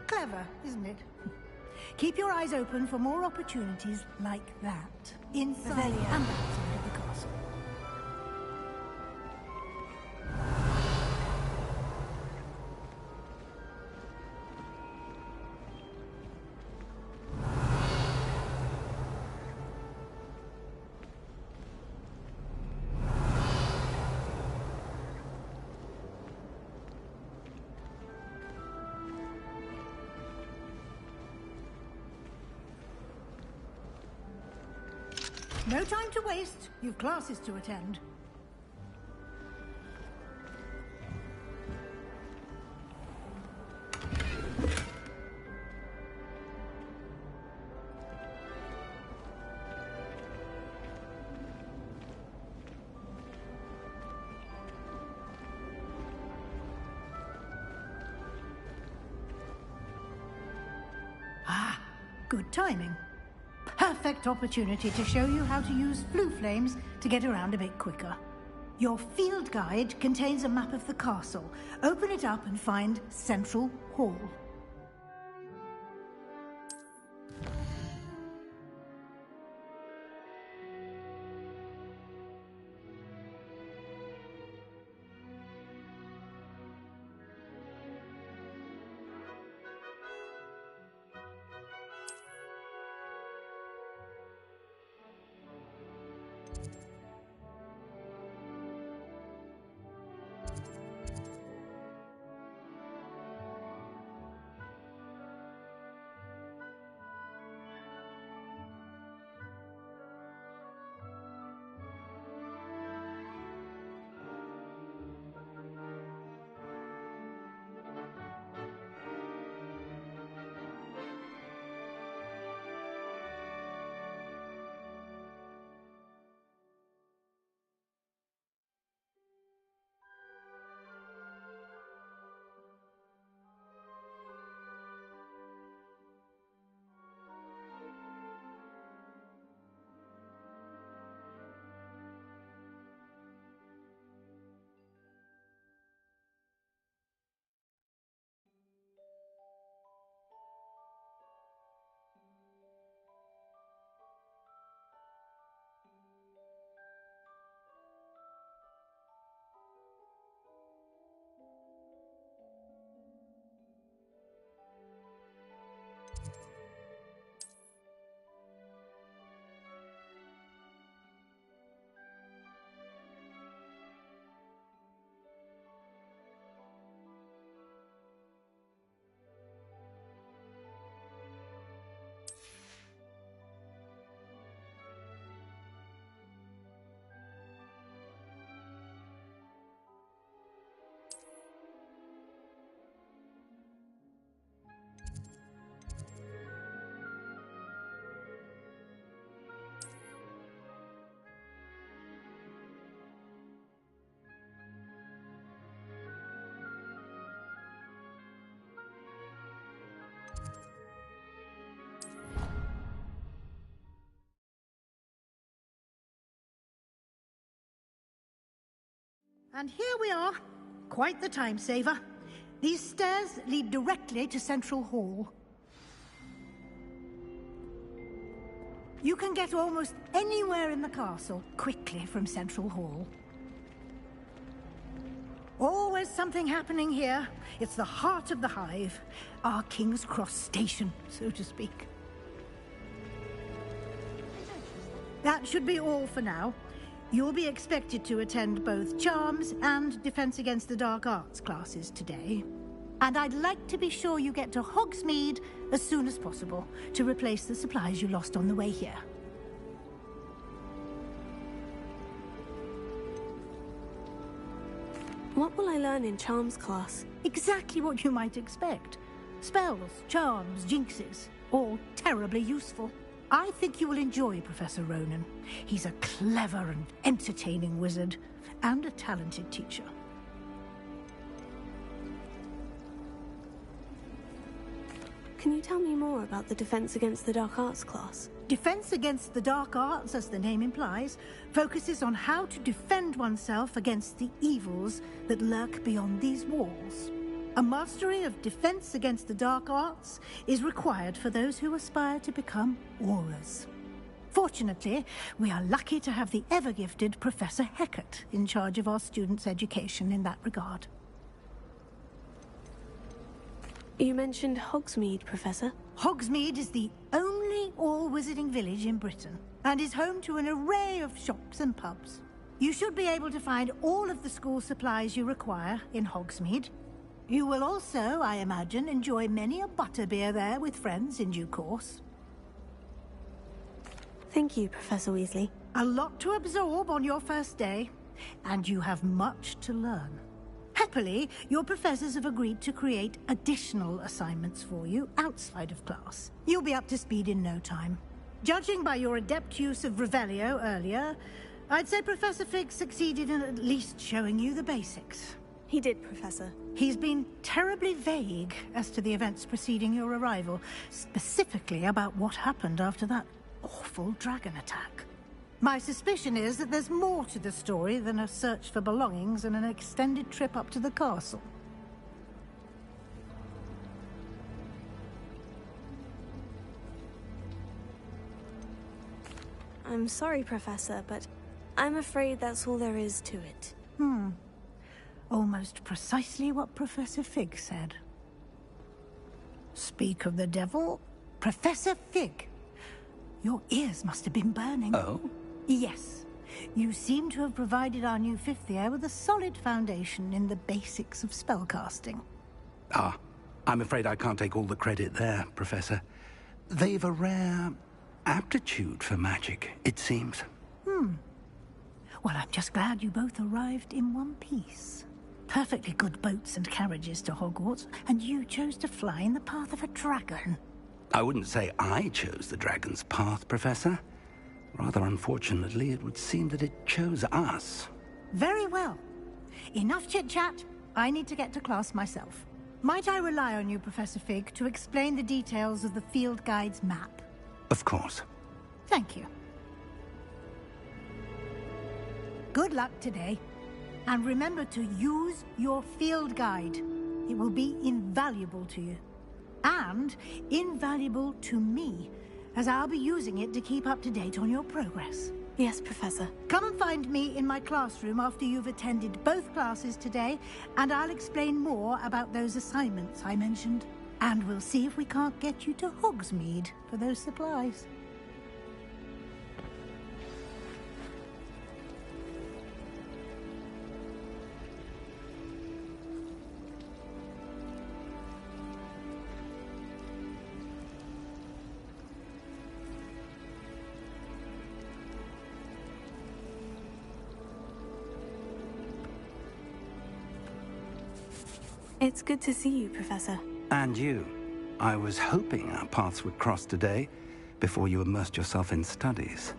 Clever, isn't it? Keep your eyes open for more opportunities like that. Inside and outside of the castle. No time to waste. You've classes to attend. Ah, good timing. Perfect opportunity to show you how to use flue flames to get around a bit quicker. Your field guide contains a map of the castle. Open it up and find Central Hall. And here we are. Quite the time saver. These stairs lead directly to Central Hall. You can get almost anywhere in the castle quickly from Central Hall. Always something happening here. It's the heart of the hive. Our King's Cross station, so to speak. That should be all for now. You'll be expected to attend both Charms and Defense Against the Dark Arts classes today. And I'd like to be sure you get to Hogsmeade as soon as possible to replace the supplies you lost on the way here. What will I learn in Charms class? Exactly what you might expect. Spells, charms, jinxes, all terribly useful. I think you will enjoy Professor Ronan. He's a clever and entertaining wizard, and a talented teacher. Can you tell me more about the Defense Against the Dark Arts class? Defense Against the Dark Arts, as the name implies, focuses on how to defend oneself against the evils that lurk beyond these walls. A mastery of Defense Against the Dark Arts is required for those who aspire to become Aurors. Fortunately, we are lucky to have the ever-gifted Professor Hecat in charge of our students' education in that regard. You mentioned Hogsmeade, Professor. Hogsmeade is the only all-wizarding village in Britain, and is home to an array of shops and pubs. You should be able to find all of the school supplies you require in Hogsmeade. You will also, I imagine, enjoy many a butterbeer there with friends in due course. Thank you, Professor Weasley. A lot to absorb on your first day, and you have much to learn. Happily, your professors have agreed to create additional assignments for you outside of class. You'll be up to speed in no time. Judging by your adept use of Revelio earlier, I'd say Professor Fig succeeded in at least showing you the basics. He did, Professor. He's been terribly vague as to the events preceding your arrival, specifically about what happened after that awful dragon attack. My suspicion is that there's more to the story than a search for belongings and an extended trip up to the castle. I'm sorry, Professor, but I'm afraid that's all there is to it. Almost precisely what Professor Fig said. Speak of the devil, Professor Fig. Your ears must have been burning. Oh? Yes. You seem to have provided our new fifth year with a solid foundation in the basics of spellcasting. Ah, I'm afraid I can't take all the credit there, Professor. They've a rare aptitude for magic, it seems. Well, I'm just glad you both arrived in one piece. Perfectly good boats and carriages to Hogwarts, and you chose to fly in the path of a dragon. I wouldn't say I chose the dragon's path, Professor. Rather unfortunately, it would seem that it chose us. Very well. Enough chit-chat. I need to get to class myself. Might I rely on you, Professor Fig, to explain the details of the field guide's map? Of course. Thank you. Good luck today. And remember to use your field guide. It will be invaluable to you. And invaluable to me, as I'll be using it to keep up to date on your progress. Yes, Professor. Come and find me in my classroom after you've attended both classes today, and I'll explain more about those assignments I mentioned. And we'll see if we can't get you to Hogsmeade for those supplies. It's good to see you, Professor. And you. I was hoping our paths would cross today, before you immersed yourself in studies.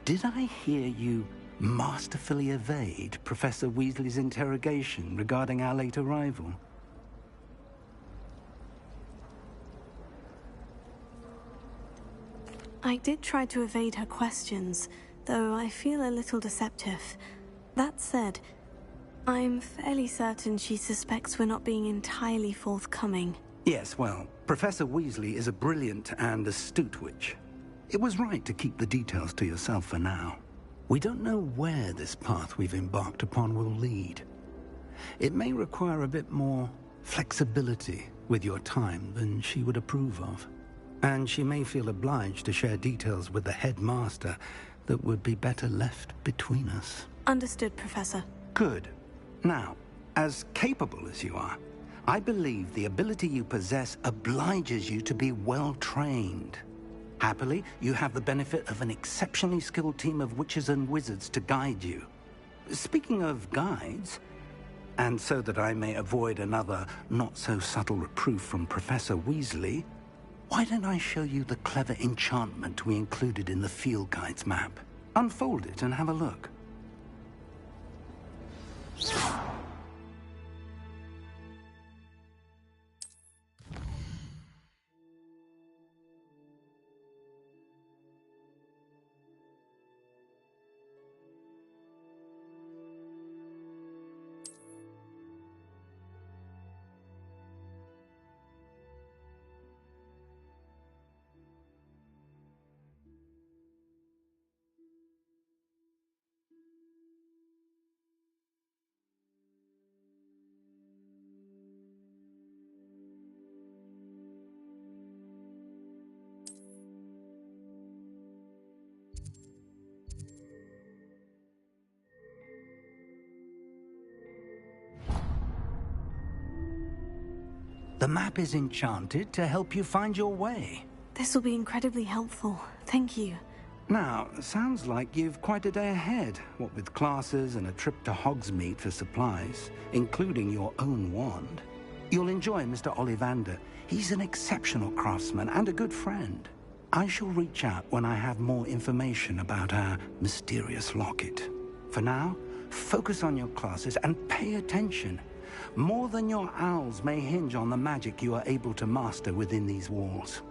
Did I hear you masterfully evade Professor Weasley's interrogation regarding our late arrival? I did try to evade her questions, though I feel a little deceptive. That said, I'm fairly certain she suspects we're not being entirely forthcoming. Yes, well, Professor Weasley is a brilliant and astute witch. It was right to keep the details to yourself for now. We don't know where this path we've embarked upon will lead. It may require a bit more flexibility with your time than she would approve of. And she may feel obliged to share details with the headmaster that would be better left between us. Understood, Professor. Good. Now, as capable as you are, I believe the ability you possess obliges you to be well trained. Happily, you have the benefit of an exceptionally skilled team of witches and wizards to guide you. Speaking of guides, and so that I may avoid another not-so-subtle reproof from Professor Weasley, why don't I show you the clever enchantment we included in the field guide's map? Unfold it and have a look. The map is enchanted to help you find your way. This will be incredibly helpful. Thank you. Now, sounds like you've quite a day ahead, what with classes and a trip to Hogsmeade for supplies, including your own wand. You'll enjoy Mr. Ollivander. He's an exceptional craftsman and a good friend. I shall reach out when I have more information about our mysterious locket. For now, focus on your classes and pay attention. More than your owls may hinge on the magic you are able to master within these walls.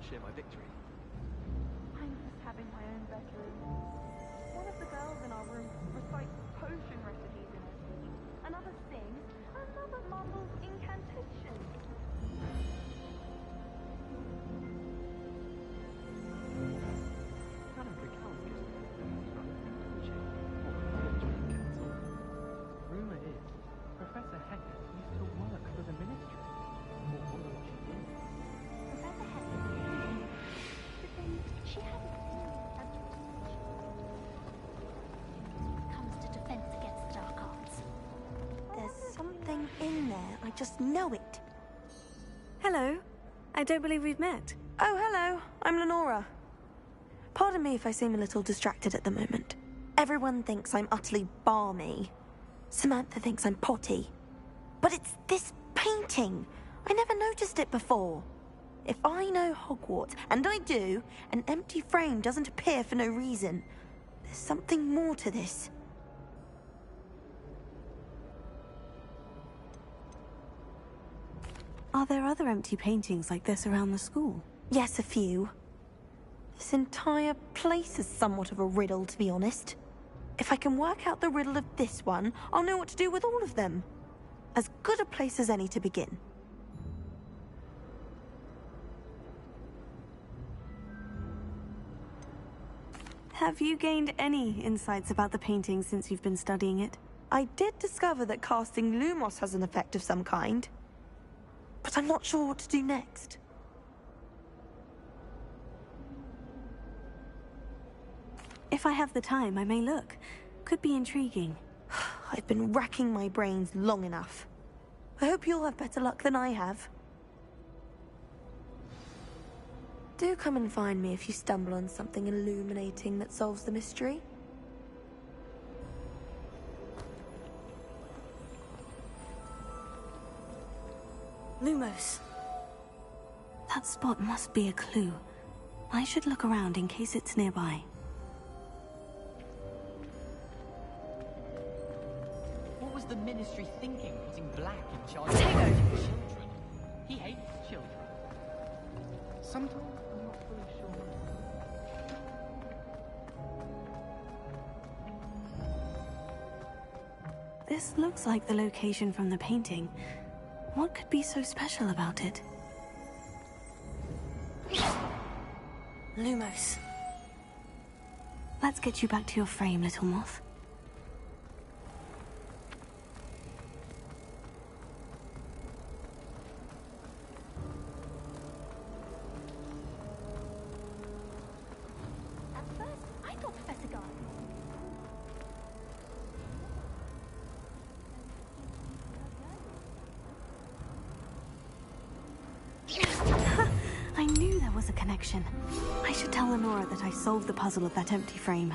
share my victory. I'm just having my own bedroom. One of the girls in our room recites potion recipes in her sleep. Another sings. Another mumbles incantations. None of the cows get Castle. Rumour is, Professor Heckett used to work for the Ministry. Or wonder what she did. Professor Heckett. But then she hasn't comes to defense against the dark arts. There's something in there. I just know it. Hello. I don't believe we've met. Oh, hello. I'm Lenora. Pardon me if I seem a little distracted at the moment. Everyone thinks I'm utterly balmy. Samantha thinks I'm potty. But it's this painting. I never noticed it before. If I know Hogwarts, and I do, an empty frame doesn't appear for no reason. There's something more to this. Are there other empty paintings like this around the school? Yes, a few. This entire place is somewhat of a riddle, to be honest. If I can work out the riddle of this one, I'll know what to do with all of them. As good a place as any to begin. Have you gained any insights about the painting since you've been studying it? I did discover that casting Lumos has an effect of some kind. But I'm not sure what to do next. If I have the time, I may look. Could be intriguing. I've been racking my brains long enough. I hope you'll have better luck than I have. Do come and find me if you stumble on something illuminating that solves the mystery. Lumos. That spot must be a clue. I should look around in case it's nearby. What was the Ministry thinking, putting Black in charge of children? He hates children. Sometimes I'm not fully sure. This looks like the location from the painting. What could be so special about it? Lumos. Let's get you back to your frame, little moth. At first, I thought Professor Guy. I knew there was a connection. I should tell Lenora that I solved the puzzle of that empty frame.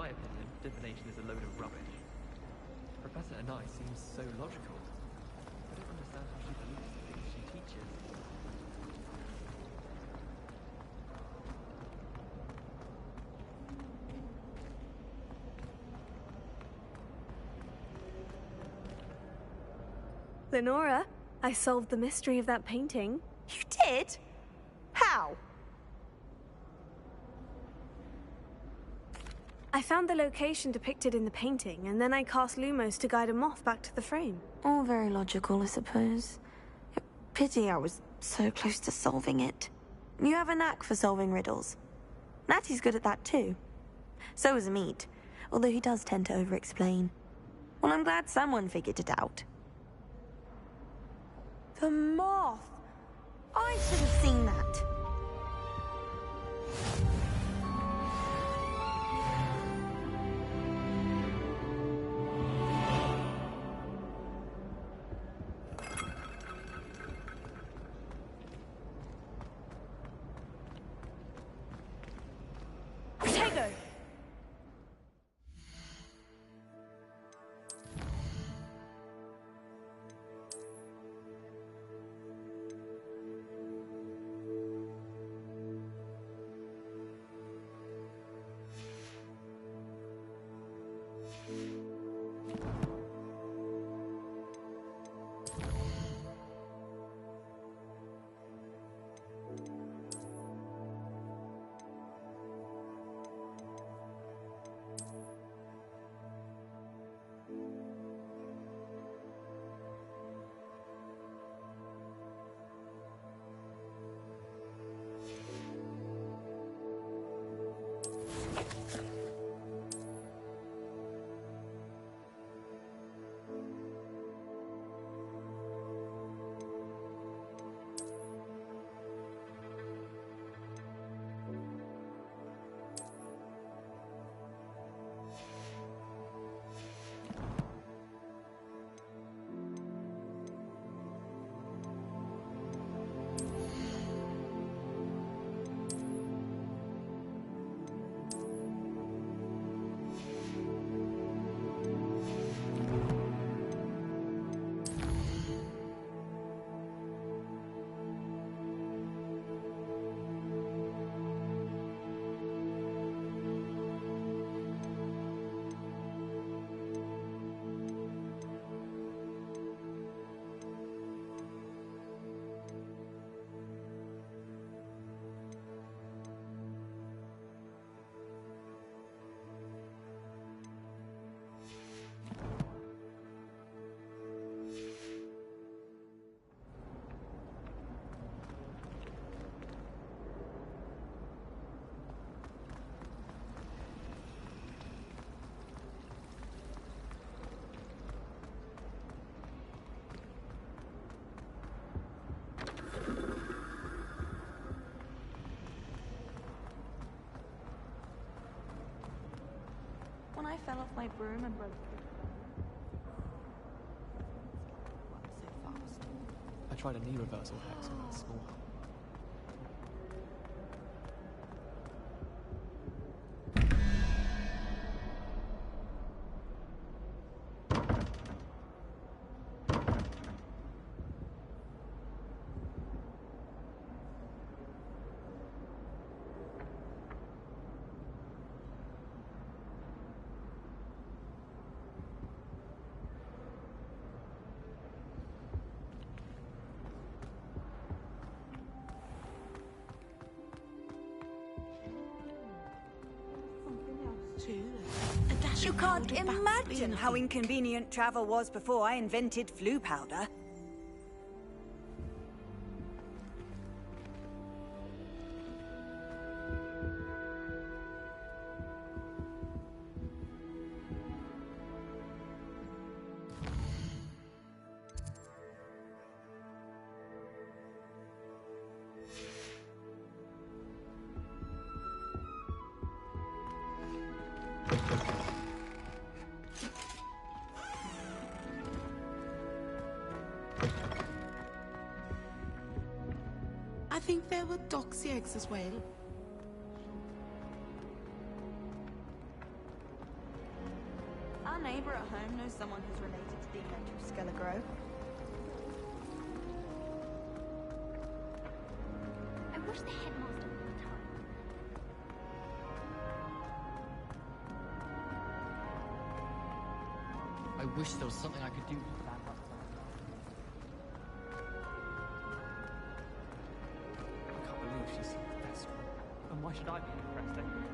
my opinion, divination is a load of rubbish. Professor Anai seems so logical. I don't understand how she believes the things she teaches. Lenora, I solved the mystery of that painting. You did? How? I found the location depicted in the painting, and then I cast Lumos to guide a moth back to the frame. All very logical, I suppose. Pity I was so close to solving it. You have a knack for solving riddles. Natty's good at that too. So is Amit, although he does tend to over-explain. Well, I'm glad someone figured it out. The moth! I should have seen that. When I fell off my broom and broke so fast. I tried a knee reversal hex in that school. You can't imagine how inconvenient travel was before I invented flu powder. I think there were doxy eggs as well. Our neighbour at home knows someone who's related to the electric Skelegro. I wish the headmaster would retire. I wish there was something I could do to stand up to her. I can't believe she's so desperate. And why should I be impressed anyway?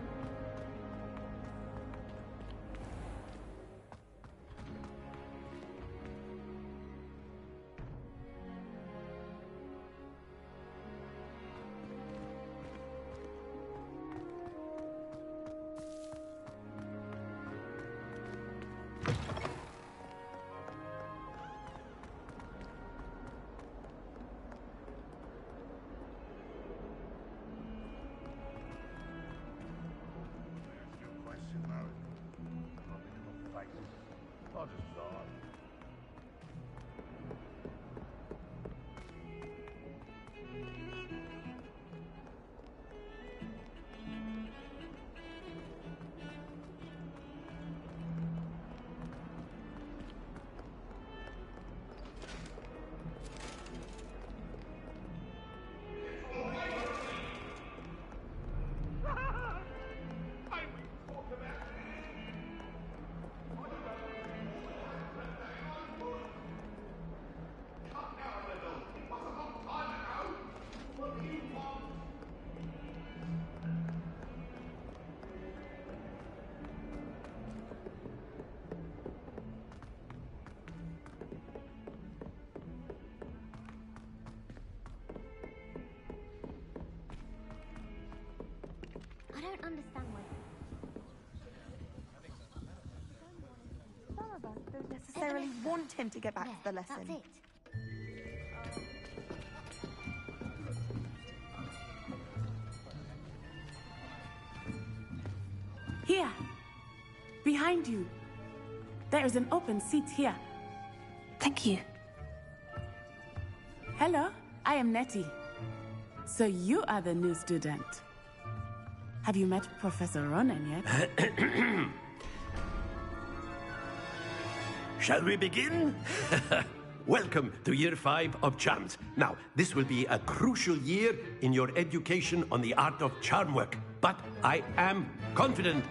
I don't understand why. Some of us don't necessarily want him to get back to the lesson. That's it. Here. Behind you. There is an open seat here. Thank you. Hello, I am Nettie. So you are the new student. Have you met Professor Ronan yet? Shall we begin? Welcome to Year 5 of Charms. Now, this will be a crucial year in your education on the art of charm work. But I am confident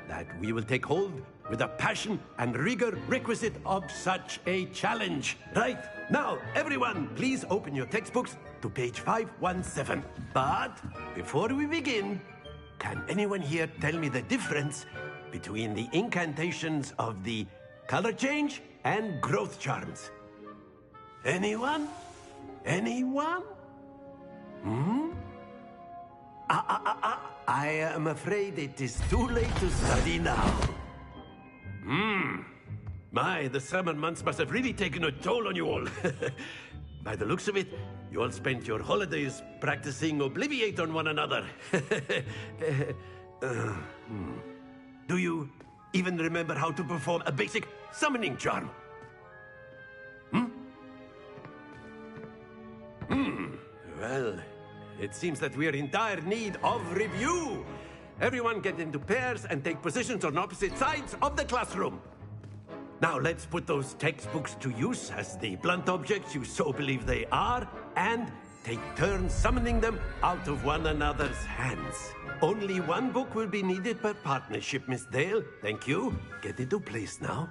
that we will take hold with the passion and rigor requisite of such a challenge. Right, now, everyone, please open your textbooks to page 517. But before we begin, can anyone here tell me the difference between the incantations of the color change and growth charms? Anyone? Anyone? I am afraid it is too late to study now. My, the summer months must have really taken a toll on you all. By the looks of it, you all spent your holidays practicing Obliviate on one another. Do you even remember how to perform a basic summoning charm? Well, it seems that we are in dire need of review. Everyone get into pairs and take positions on opposite sides of the classroom. Now let's put those textbooks to use as the blunt objects you so believe they are, and take turns summoning them out of one another's hands. Only one book will be needed per partnership, Miss Dale. Thank you. Get into place now.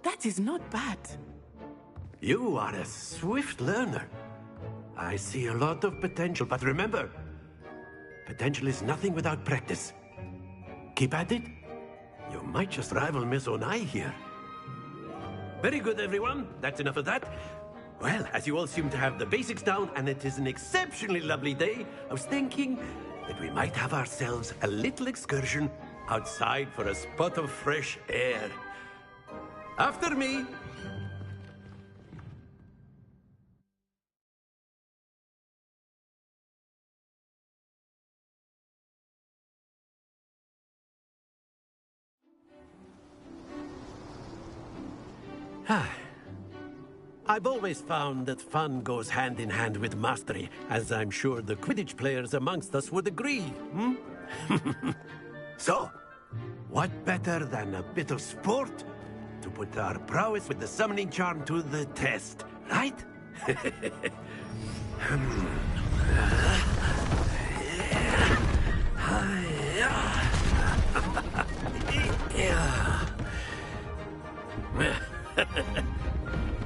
That is not bad. You are a swift learner. I see a lot of potential, but remember, potential is nothing without practice. Keep at it. You might just rival Miss Onai here. Very good, everyone. That's enough of that. Well, as you all seem to have the basics down, and it is an exceptionally lovely day, I was thinking that we might have ourselves a little excursion outside for a spot of fresh air. After me. I've always found that fun goes hand in hand with mastery, as I'm sure the Quidditch players amongst us would agree, hmm? So, what better than a bit of sport to put our prowess with the summoning charm to the test, right?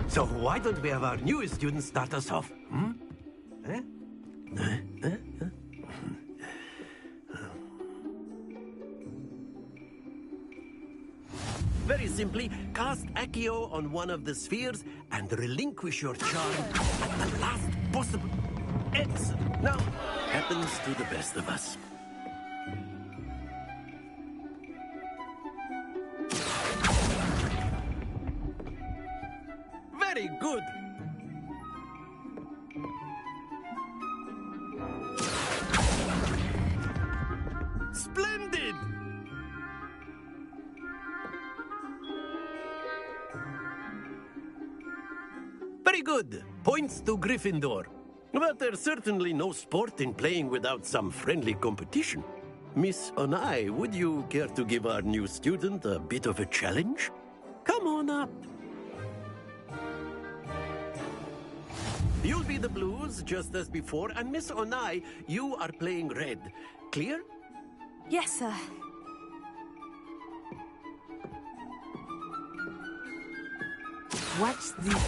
So why don't we have our newest student start us off? Hmm? Eh? Very simply, cast Accio on one of the spheres and relinquish your charm at the last possible... Excellent. Now, happens to the best of us. Very good. Splendid! Very good. Points to Gryffindor. But there's certainly no sport in playing without some friendly competition. Miss Onai, would you care to give our new student a bit of a challenge? Come on up. You'll be the blues, just as before, and Miss Onai, you are playing red. Clear? Yes, sir. Watch this.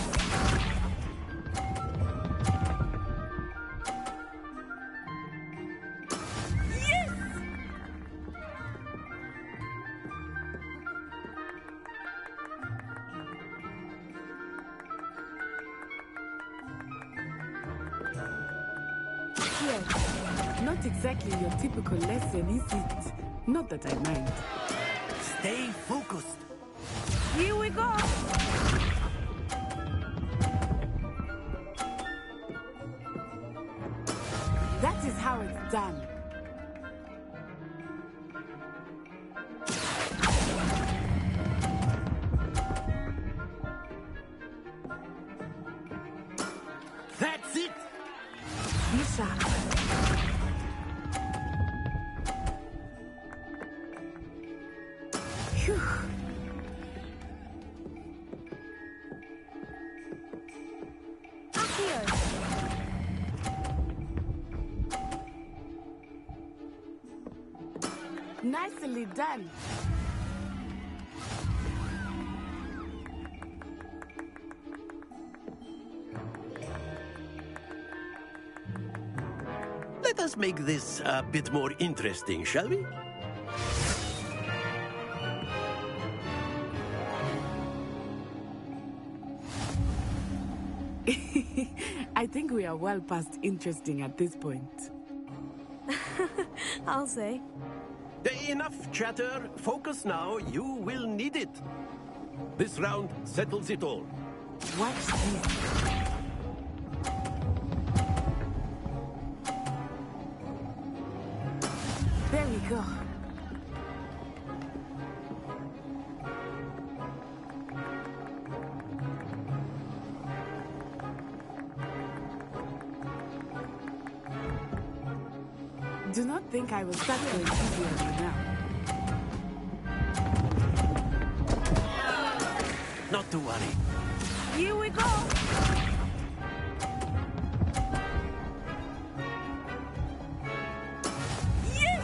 Not exactly your typical lesson, is it? Not that I mind. Stay focused. Here we go! That is how it's done. That's it! Be sharp. Phew. Nicely done. Let us make this a bit more interesting, shall we? I think we are well past interesting at this point. I'll say. Enough chatter. Focus now. You will need it. This round settles it all. Watch this. There we go. Do not think I will start going easy on you now. Not to worry. Here we go! Yes!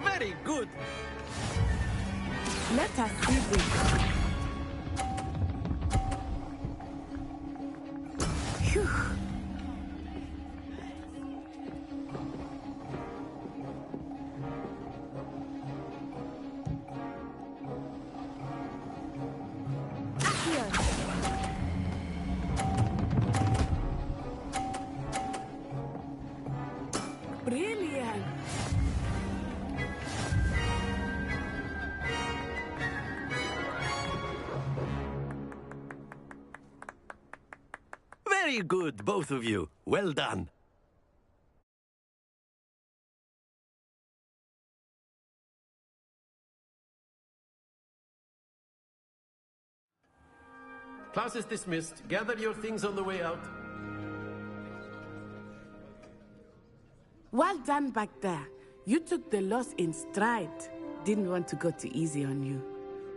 Very good. Let us see this. Phew. Brilliant. Very good, both of you. Well done. Class is dismissed. Gather your things on the way out. Well done back there. You took the loss in stride. Didn't want to go too easy on you.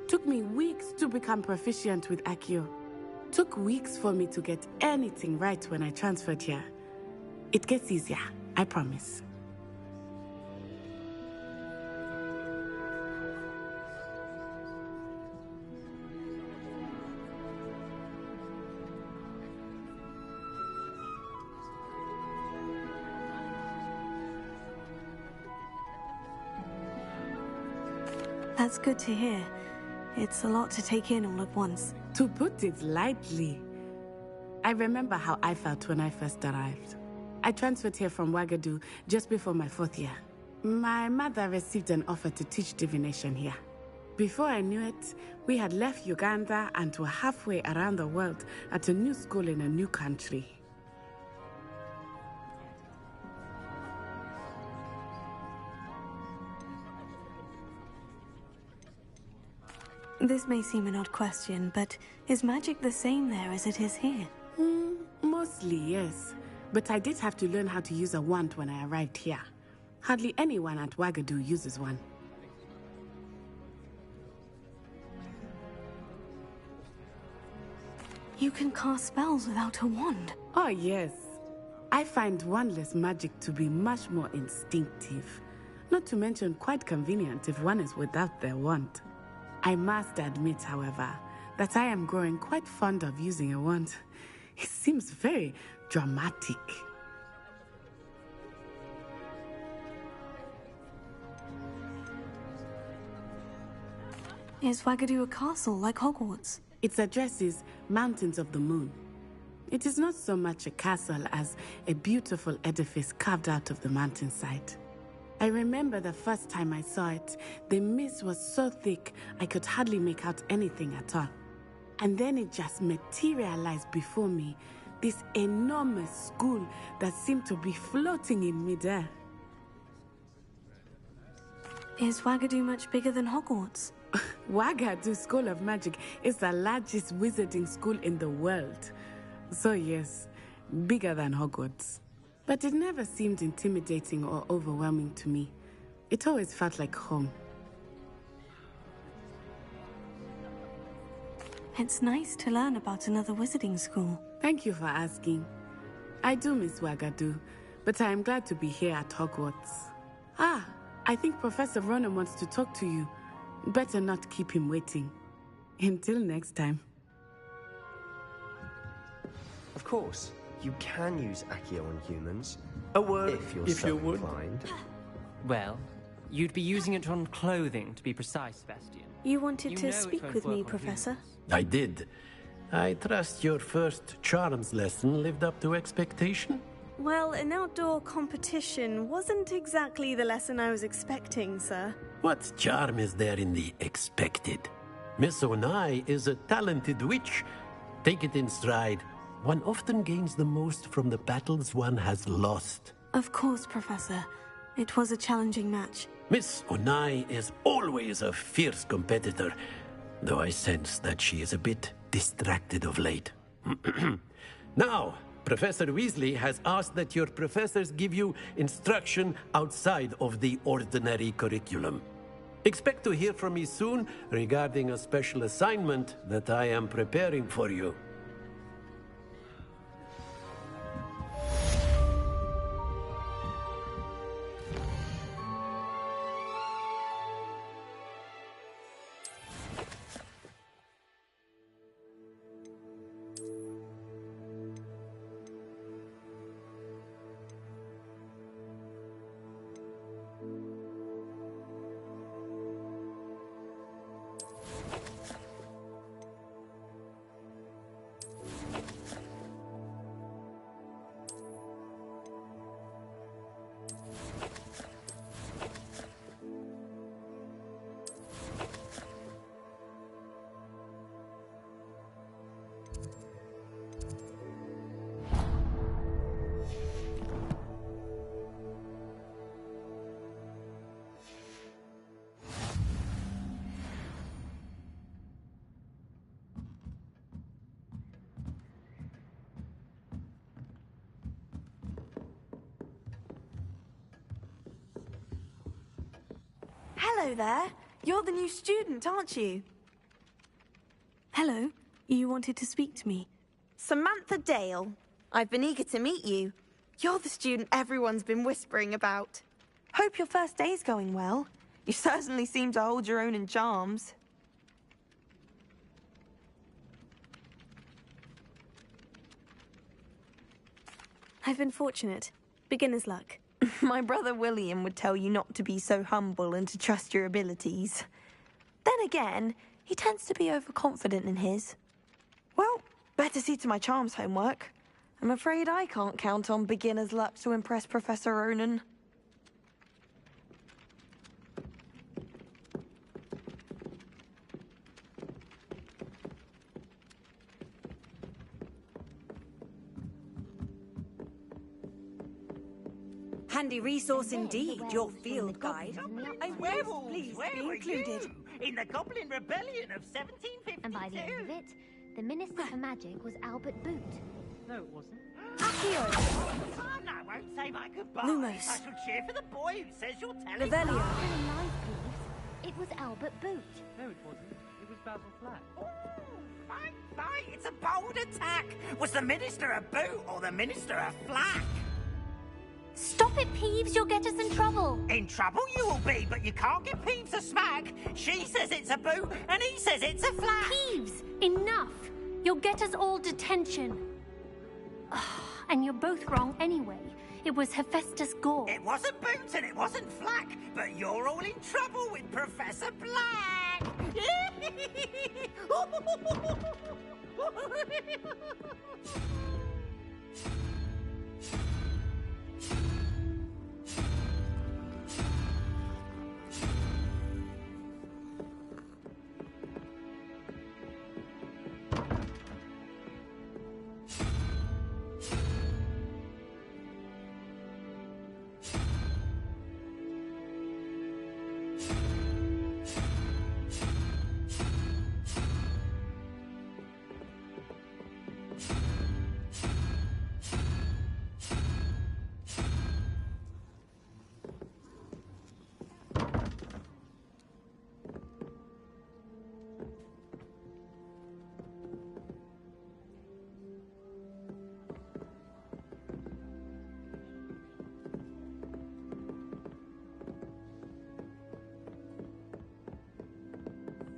Took me weeks to become proficient with Accio. Took weeks for me to get anything right when I transferred here. It gets easier, I promise. That's good to hear. It's a lot to take in all at once. To put it lightly, I remember how I felt when I first arrived. I transferred here from Ouagadougou just before my 4th year. My mother received an offer to teach divination here. Before I knew it, we had left Uganda and were halfway around the world at a new school in a new country. This may seem an odd question, but is magic the same there as it is here? Mostly, yes. But I did have to learn how to use a wand when I arrived here. Hardly anyone at Ouagadougou uses one. You can cast spells without a wand? Oh, yes. I find wandless magic to be much more instinctive. Not to mention quite convenient if one is without their wand. I must admit, however, that I am growing quite fond of using a wand. It seems very dramatic. Is Ouagadougou a castle like Hogwarts? Its address is Mountains of the Moon. It is not so much a castle as a beautiful edifice carved out of the mountainside. I remember the first time I saw it, the mist was so thick I could hardly make out anything at all. And then it just materialized before me, this enormous school that seemed to be floating in midair. Is Ouagadougou much bigger than Hogwarts? Ouagadougou School of Magic is the largest wizarding school in the world. So yes, bigger than Hogwarts. But it never seemed intimidating or overwhelming to me. It always felt like home. It's nice to learn about another wizarding school. Thank you for asking. I do miss Ouagadougou, but I am glad to be here at Hogwarts. Ah, I think Professor Ronan wants to talk to you. Better not keep him waiting. Until next time. Of course. You can use Accio on humans. A word if you're so inclined. Well, you'd be using it on clothing, to be precise, Sebastian. You wanted to speak with me, Professor? I did. I trust your first charms lesson lived up to expectation? Well, an outdoor competition wasn't exactly the lesson I was expecting, sir. What charm is there in the expected? Miss Onai is a talented witch. Take it in stride. One often gains the most from the battles one has lost. Of course, Professor. It was a challenging match. Miss Onai is always a fierce competitor, though I sense that she is a bit distracted of late. Now, Professor Weasley has asked that your professors give you instruction outside of the ordinary curriculum. Expect to hear from me soon regarding a special assignment that I am preparing for you. Hello there. You're the new student, aren't you? Hello. You wanted to speak to me. Samantha Dale. I've been eager to meet you. You're the student everyone's been whispering about. Hope your first day's going well. You certainly seem to hold your own in charms. I've been fortunate. Beginner's luck. My brother William would tell you not to be so humble and to trust your abilities. Then again, he tends to be overconfident in his. Well, better see to my charms homework. I'm afraid I can't count on beginner's luck to impress Professor Ronan. Handy resource indeed, your field guide. I werewolves, please be included. In the Goblin Rebellion of 1752. And by the end of it, the Minister for Magic was Albert Boot. No, it wasn't. Accio! Oh, no, I won't say my goodbyes. Lumos. I shall cheer for the boy who says you're telling Revelio. Live, please. It was Albert Boot. No, it wasn't. It was Basil Flack. Fight, it's a bold attack. Was the Minister a boot or the Minister a flack? Stop it, Peeves. You'll get us in trouble. In trouble you will be, but you can't give Peeves a smack. She says it's a boot, and he says it's a flack. Peeves, enough. You'll get us all detention. And you're both wrong anyway. It was Hephaestus Gore. It wasn't boot and it wasn't flack, but you're all in trouble with Professor Black.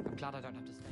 I'm glad I don't have to stay.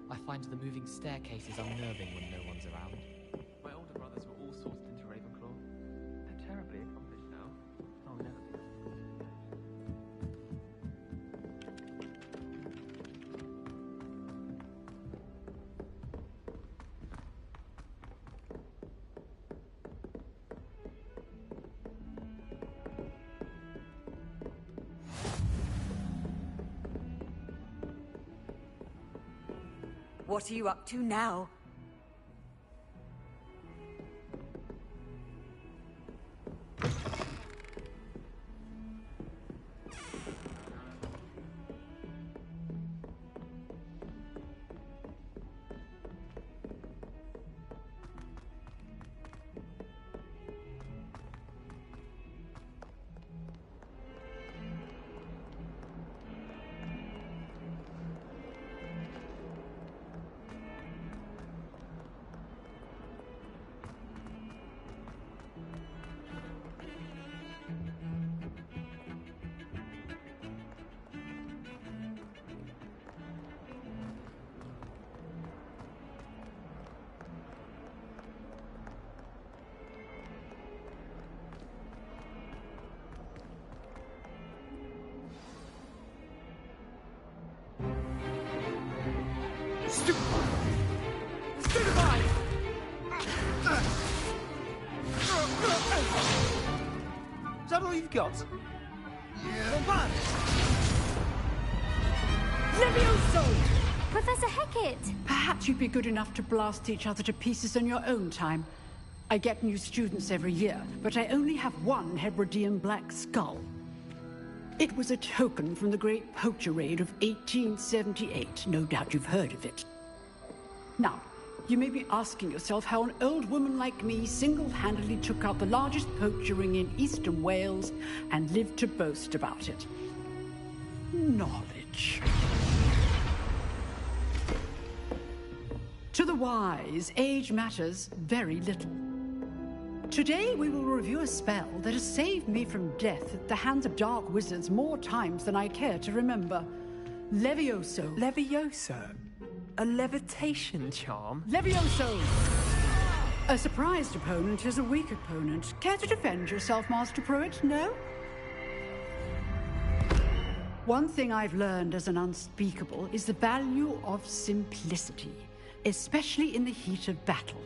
I find the moving staircases unnerving when no one's around. My older brothers were all sorted into Ravenclaw. They're terribly accomplished now. I'll never be. What are you up to now? Stay goodbye! Is that all you've got? Yeah. Levioso! Professor Hecat! Perhaps you'd be good enough to blast each other to pieces in your own time. I get new students every year, but I only have one Hebridean black skull. It was a token from the Great Poacher Raid of 1878. No doubt you've heard of it. Now, you may be asking yourself how an old woman like me single-handedly took out the largest poacher ring in eastern Wales and lived to boast about it. Knowledge. To the wise, age matters very little. Today we will review a spell that has saved me from death at the hands of dark wizards more times than I care to remember. Levioso. Levioso? A levitation charm? Levioso! A surprised opponent is a weak opponent. Care to defend yourself, Master Pruitt? No? One thing I've learned as an unspeakable is the value of simplicity, especially in the heat of battle.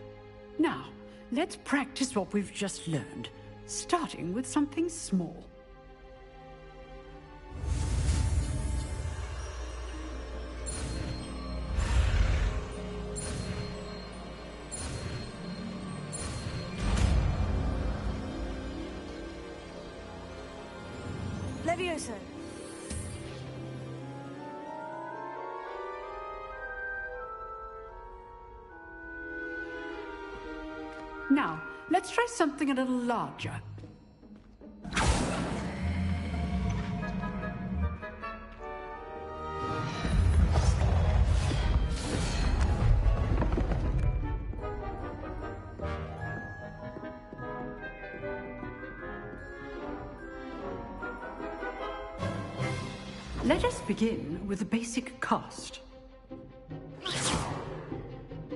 Now, let's practice what we've just learned, starting with something small. Levioso. Now, let's try something a little larger. Let us begin with the basic cast.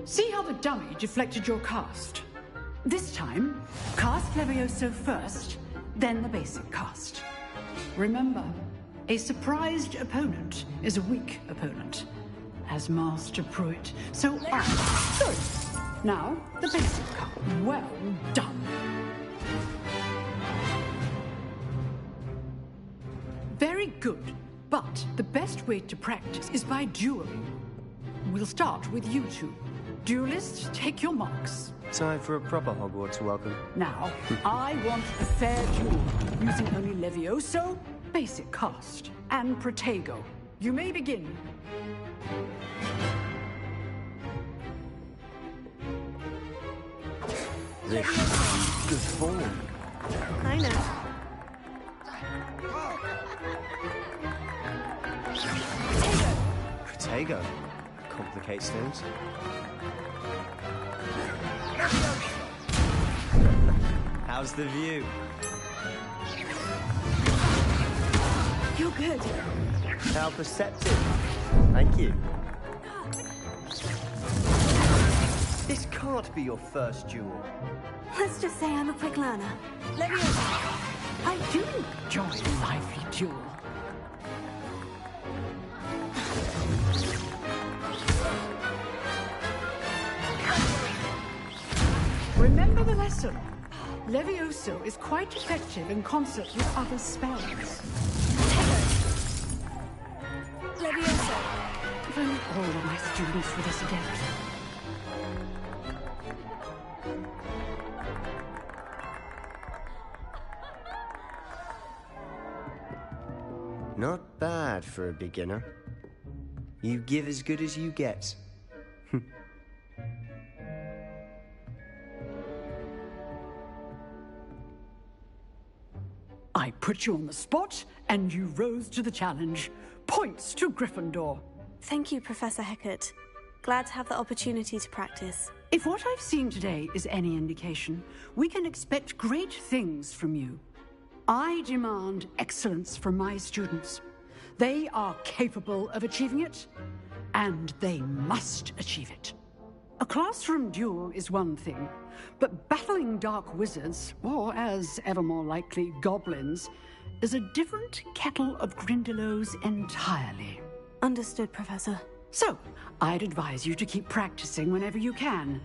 See how the dummy deflected your cast? This time, cast Levioso first, then the basic cast. Remember, a surprised opponent is a weak opponent, as Master Pruitt. So good. Now, the basic cast. Well done. Very good. But the best way to practice is by dueling. We'll start with you two. Duelists, take your marks. Time for a proper Hogwarts welcome. Now, I want a fair duel, using only Levioso, basic cast, and Protego. You may begin. This is good form. I know. Protego. Complicates things. How's the view? You're good. How perceptive. Thank you. This can't be your first duel. Let's just say I'm a quick learner. Levioso. I do enjoy a lively duel. Remember the lesson. Levioso is quite effective in concert with other spells. Levioso. If only all of my students with us again. Not bad for a beginner. You give as good as you get. I put you on the spot, and you rose to the challenge. Points to Gryffindor. Thank you, Professor Hecat. Glad to have the opportunity to practice. If what I've seen today is any indication, we can expect great things from you. I demand excellence from my students. They are capable of achieving it, and they must achieve it. A classroom duel is one thing, but battling dark wizards, or as ever more likely, goblins, is a different kettle of Grindylows entirely. Understood, Professor. So, I'd advise you to keep practicing whenever you can.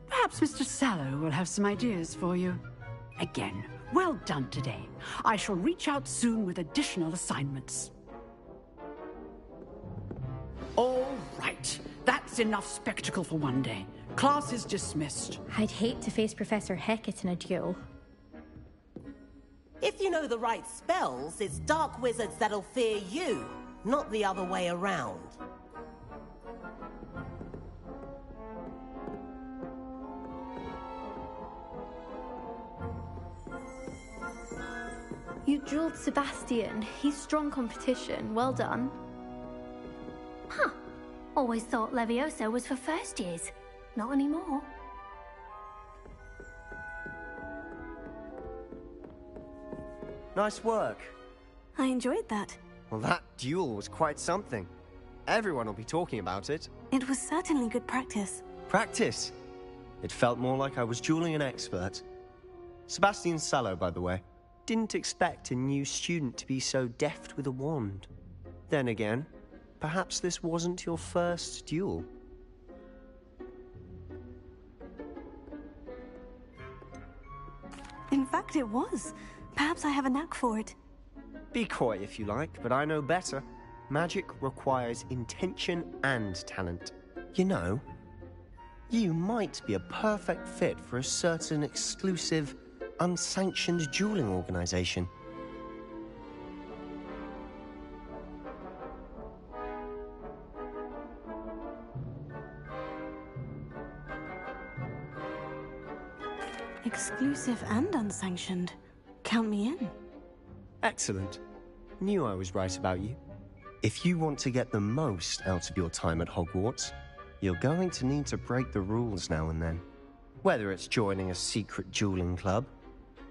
Perhaps Mr. Sallow will have some ideas for you. Again, well done today. I shall reach out soon with additional assignments. All right. That's enough spectacle for one day. Class is dismissed. I'd hate to face Professor Hecat in a duel. If you know the right spells, it's dark wizards that'll fear you, not the other way around. You dueled Sebastian. He's strong competition. Well done. Huh. Always thought Levioso was for first years. Not anymore. Nice work. I enjoyed that. Well, that duel was quite something. Everyone will be talking about it. It was certainly good practice. Practice? It felt more like I was dueling an expert. Sebastian Sallow, by the way. Didn't expect a new student to be so deft with a wand. Then again, perhaps this wasn't your first duel. In fact, it was. Perhaps I have a knack for it. Be coy if you like, but I know better. Magic requires intention and talent. You know, you might be a perfect fit for a certain exclusive, unsanctioned dueling organization. Exclusive and unsanctioned. Count me in. Excellent. Knew I was right about you. If you want to get the most out of your time at Hogwarts, you're going to need to break the rules now and then. Whether it's joining a secret dueling club,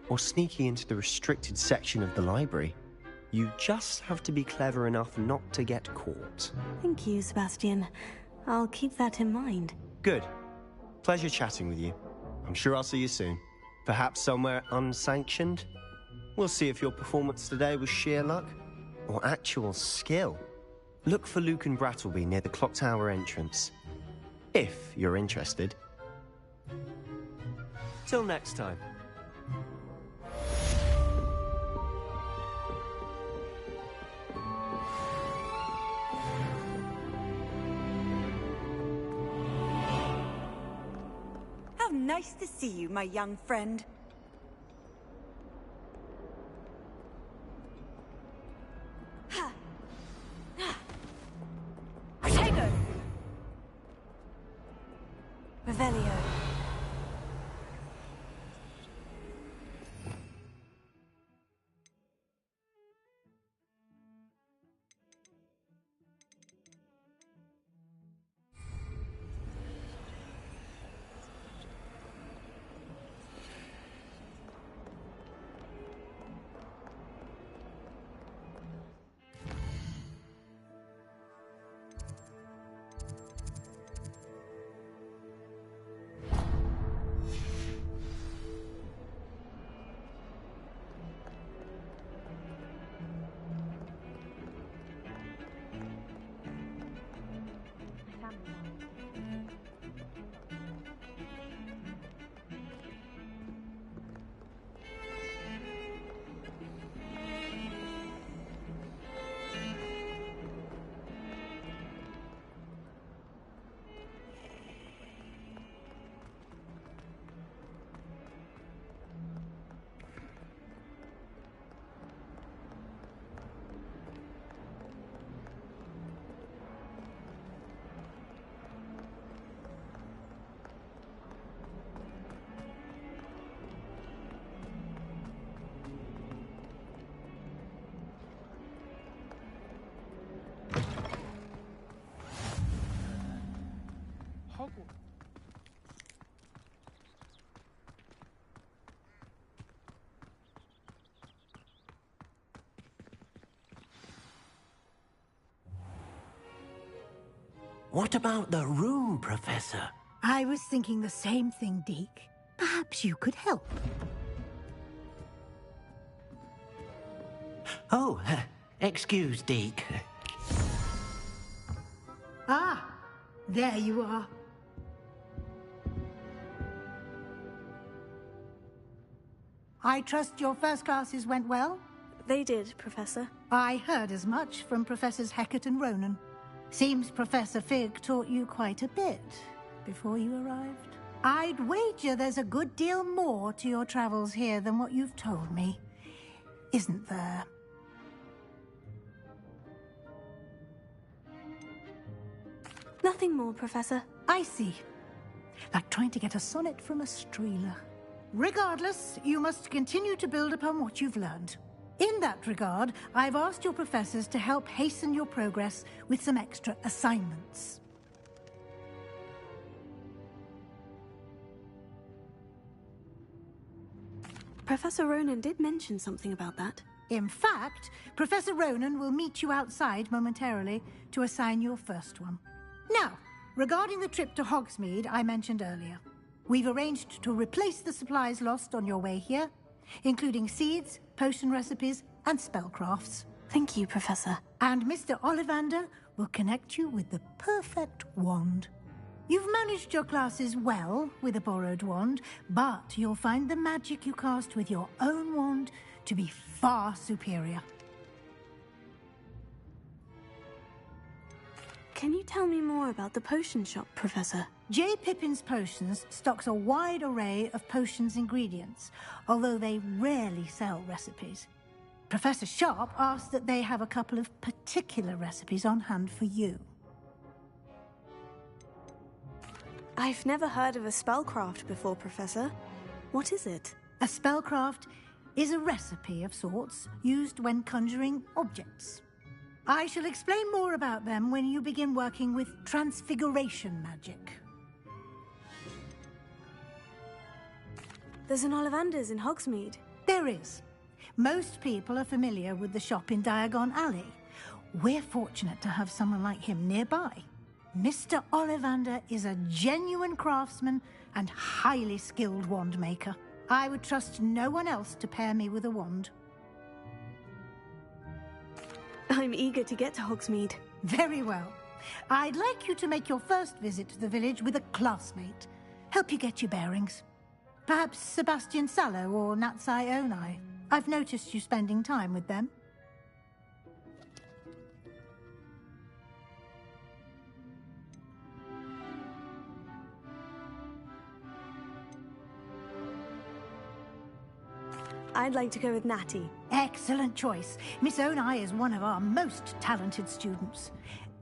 or sneaking into the restricted section of the library, you just have to be clever enough not to get caught. Thank you, Sebastian. I'll keep that in mind. Good. Pleasure chatting with you. I'm sure I'll see you soon. Perhaps somewhere unsanctioned? We'll see if your performance today was sheer luck or actual skill. Look for Luke and Brattleby near the clock tower entrance, if you're interested. Till next time. How nice to see you, my young friend. Protego! Revelio. Hogwarts. What about the room, Professor? I was thinking the same thing, Deke. Perhaps you could help. Oh, excuse, Deke. Ah, there you are. I trust your first classes went well? They did, Professor. I heard as much from Professors Hecat and Ronan. Seems Professor Fig taught you quite a bit before you arrived. I'd wager there's a good deal more to your travels here than what you've told me. Isn't there? Nothing more, Professor. I see. Like trying to get a sonnet from a streeler. Regardless, you must continue to build upon what you've learned. In that regard, I've asked your professors to help hasten your progress with some extra assignments. Professor Ronan did mention something about that. In fact, Professor Ronan will meet you outside momentarily to assign your first one. Now, regarding the trip to Hogsmeade I mentioned earlier, we've arranged to replace the supplies lost on your way here, including seeds, potion recipes, and spellcrafts. Thank you, Professor. And Mr. Ollivander will connect you with the perfect wand. You've managed your classes well with a borrowed wand, but you'll find the magic you cast with your own wand to be far superior. Can you tell me more about the potion shop, Professor? J. Pippin's Potions stocks a wide array of potions ingredients, although they rarely sell recipes. Professor Sharp asked that they have a couple of particular recipes on hand for you. I've never heard of a spellcraft before, Professor. What is it? A spellcraft is a recipe of sorts used when conjuring objects. I shall explain more about them when you begin working with transfiguration magic. There's an Ollivander's in Hogsmeade. There is. Most people are familiar with the shop in Diagon Alley. We're fortunate to have someone like him nearby. Mr. Ollivander is a genuine craftsman and highly skilled wand maker. I would trust no one else to pair me with a wand. I'm eager to get to Hogsmeade. Very well. I'd like you to make your first visit to the village with a classmate. Help you get your bearings. Perhaps Sebastian Sallow or Natsai Onai. I've noticed you spending time with them. I'd like to go with Natty. Excellent choice. Miss Onai is one of our most talented students.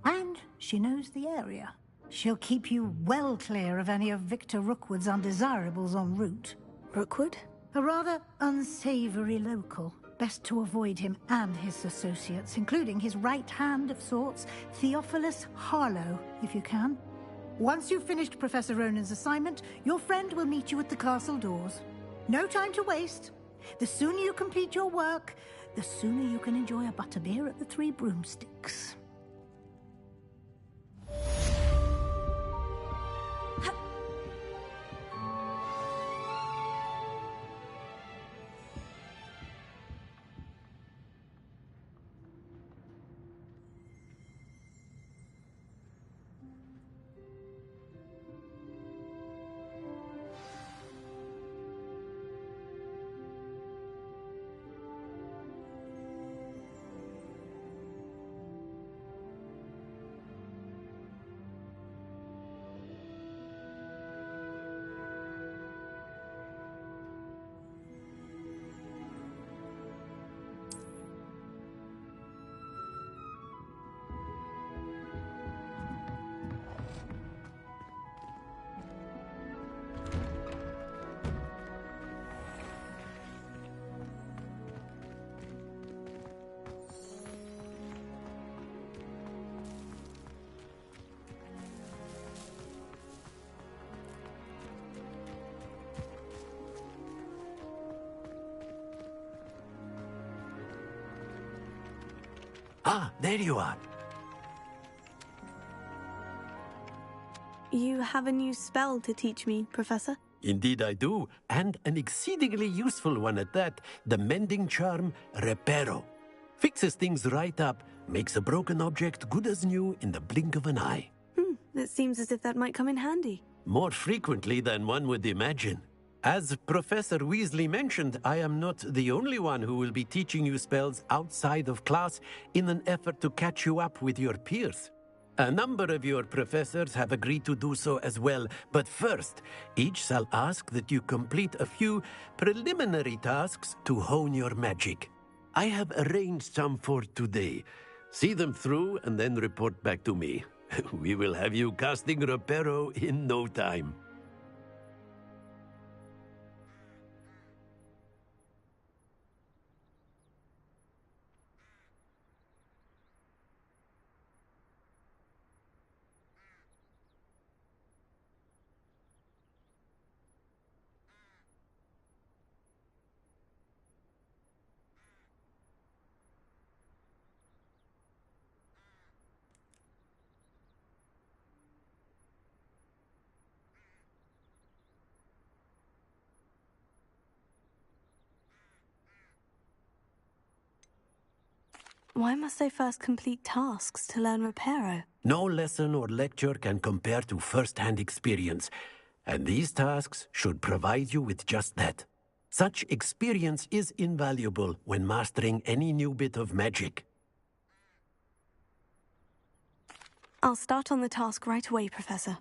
And she knows the area. She'll keep you well clear of any of Victor Rookwood's undesirables en route. Rookwood? A rather unsavory local. Best to avoid him and his associates, including his right hand of sorts, Theophilus Harlow, if you can. Once you've finished Professor Ronan's assignment, your friend will meet you at the castle doors. No time to waste. The sooner you complete your work, the sooner you can enjoy a butterbeer at the Three Broomsticks. Ah, there you are. You have a new spell to teach me, Professor? Indeed I do, and an exceedingly useful one at that. The mending charm, Reparo. Fixes things right up, makes a broken object good as new in the blink of an eye. It seems as if that might come in handy. More frequently than one would imagine. As Professor Weasley mentioned, I am not the only one who will be teaching you spells outside of class in an effort to catch you up with your peers. A number of your professors have agreed to do so as well, but first, each shall ask that you complete a few preliminary tasks to hone your magic. I have arranged some for today. See them through and then report back to me. We will have you casting Reparo in no time. Why must I first complete tasks to learn Reparo? No lesson or lecture can compare to first-hand experience, and these tasks should provide you with just that. Such experience is invaluable when mastering any new bit of magic. I'll start on the task right away, Professor.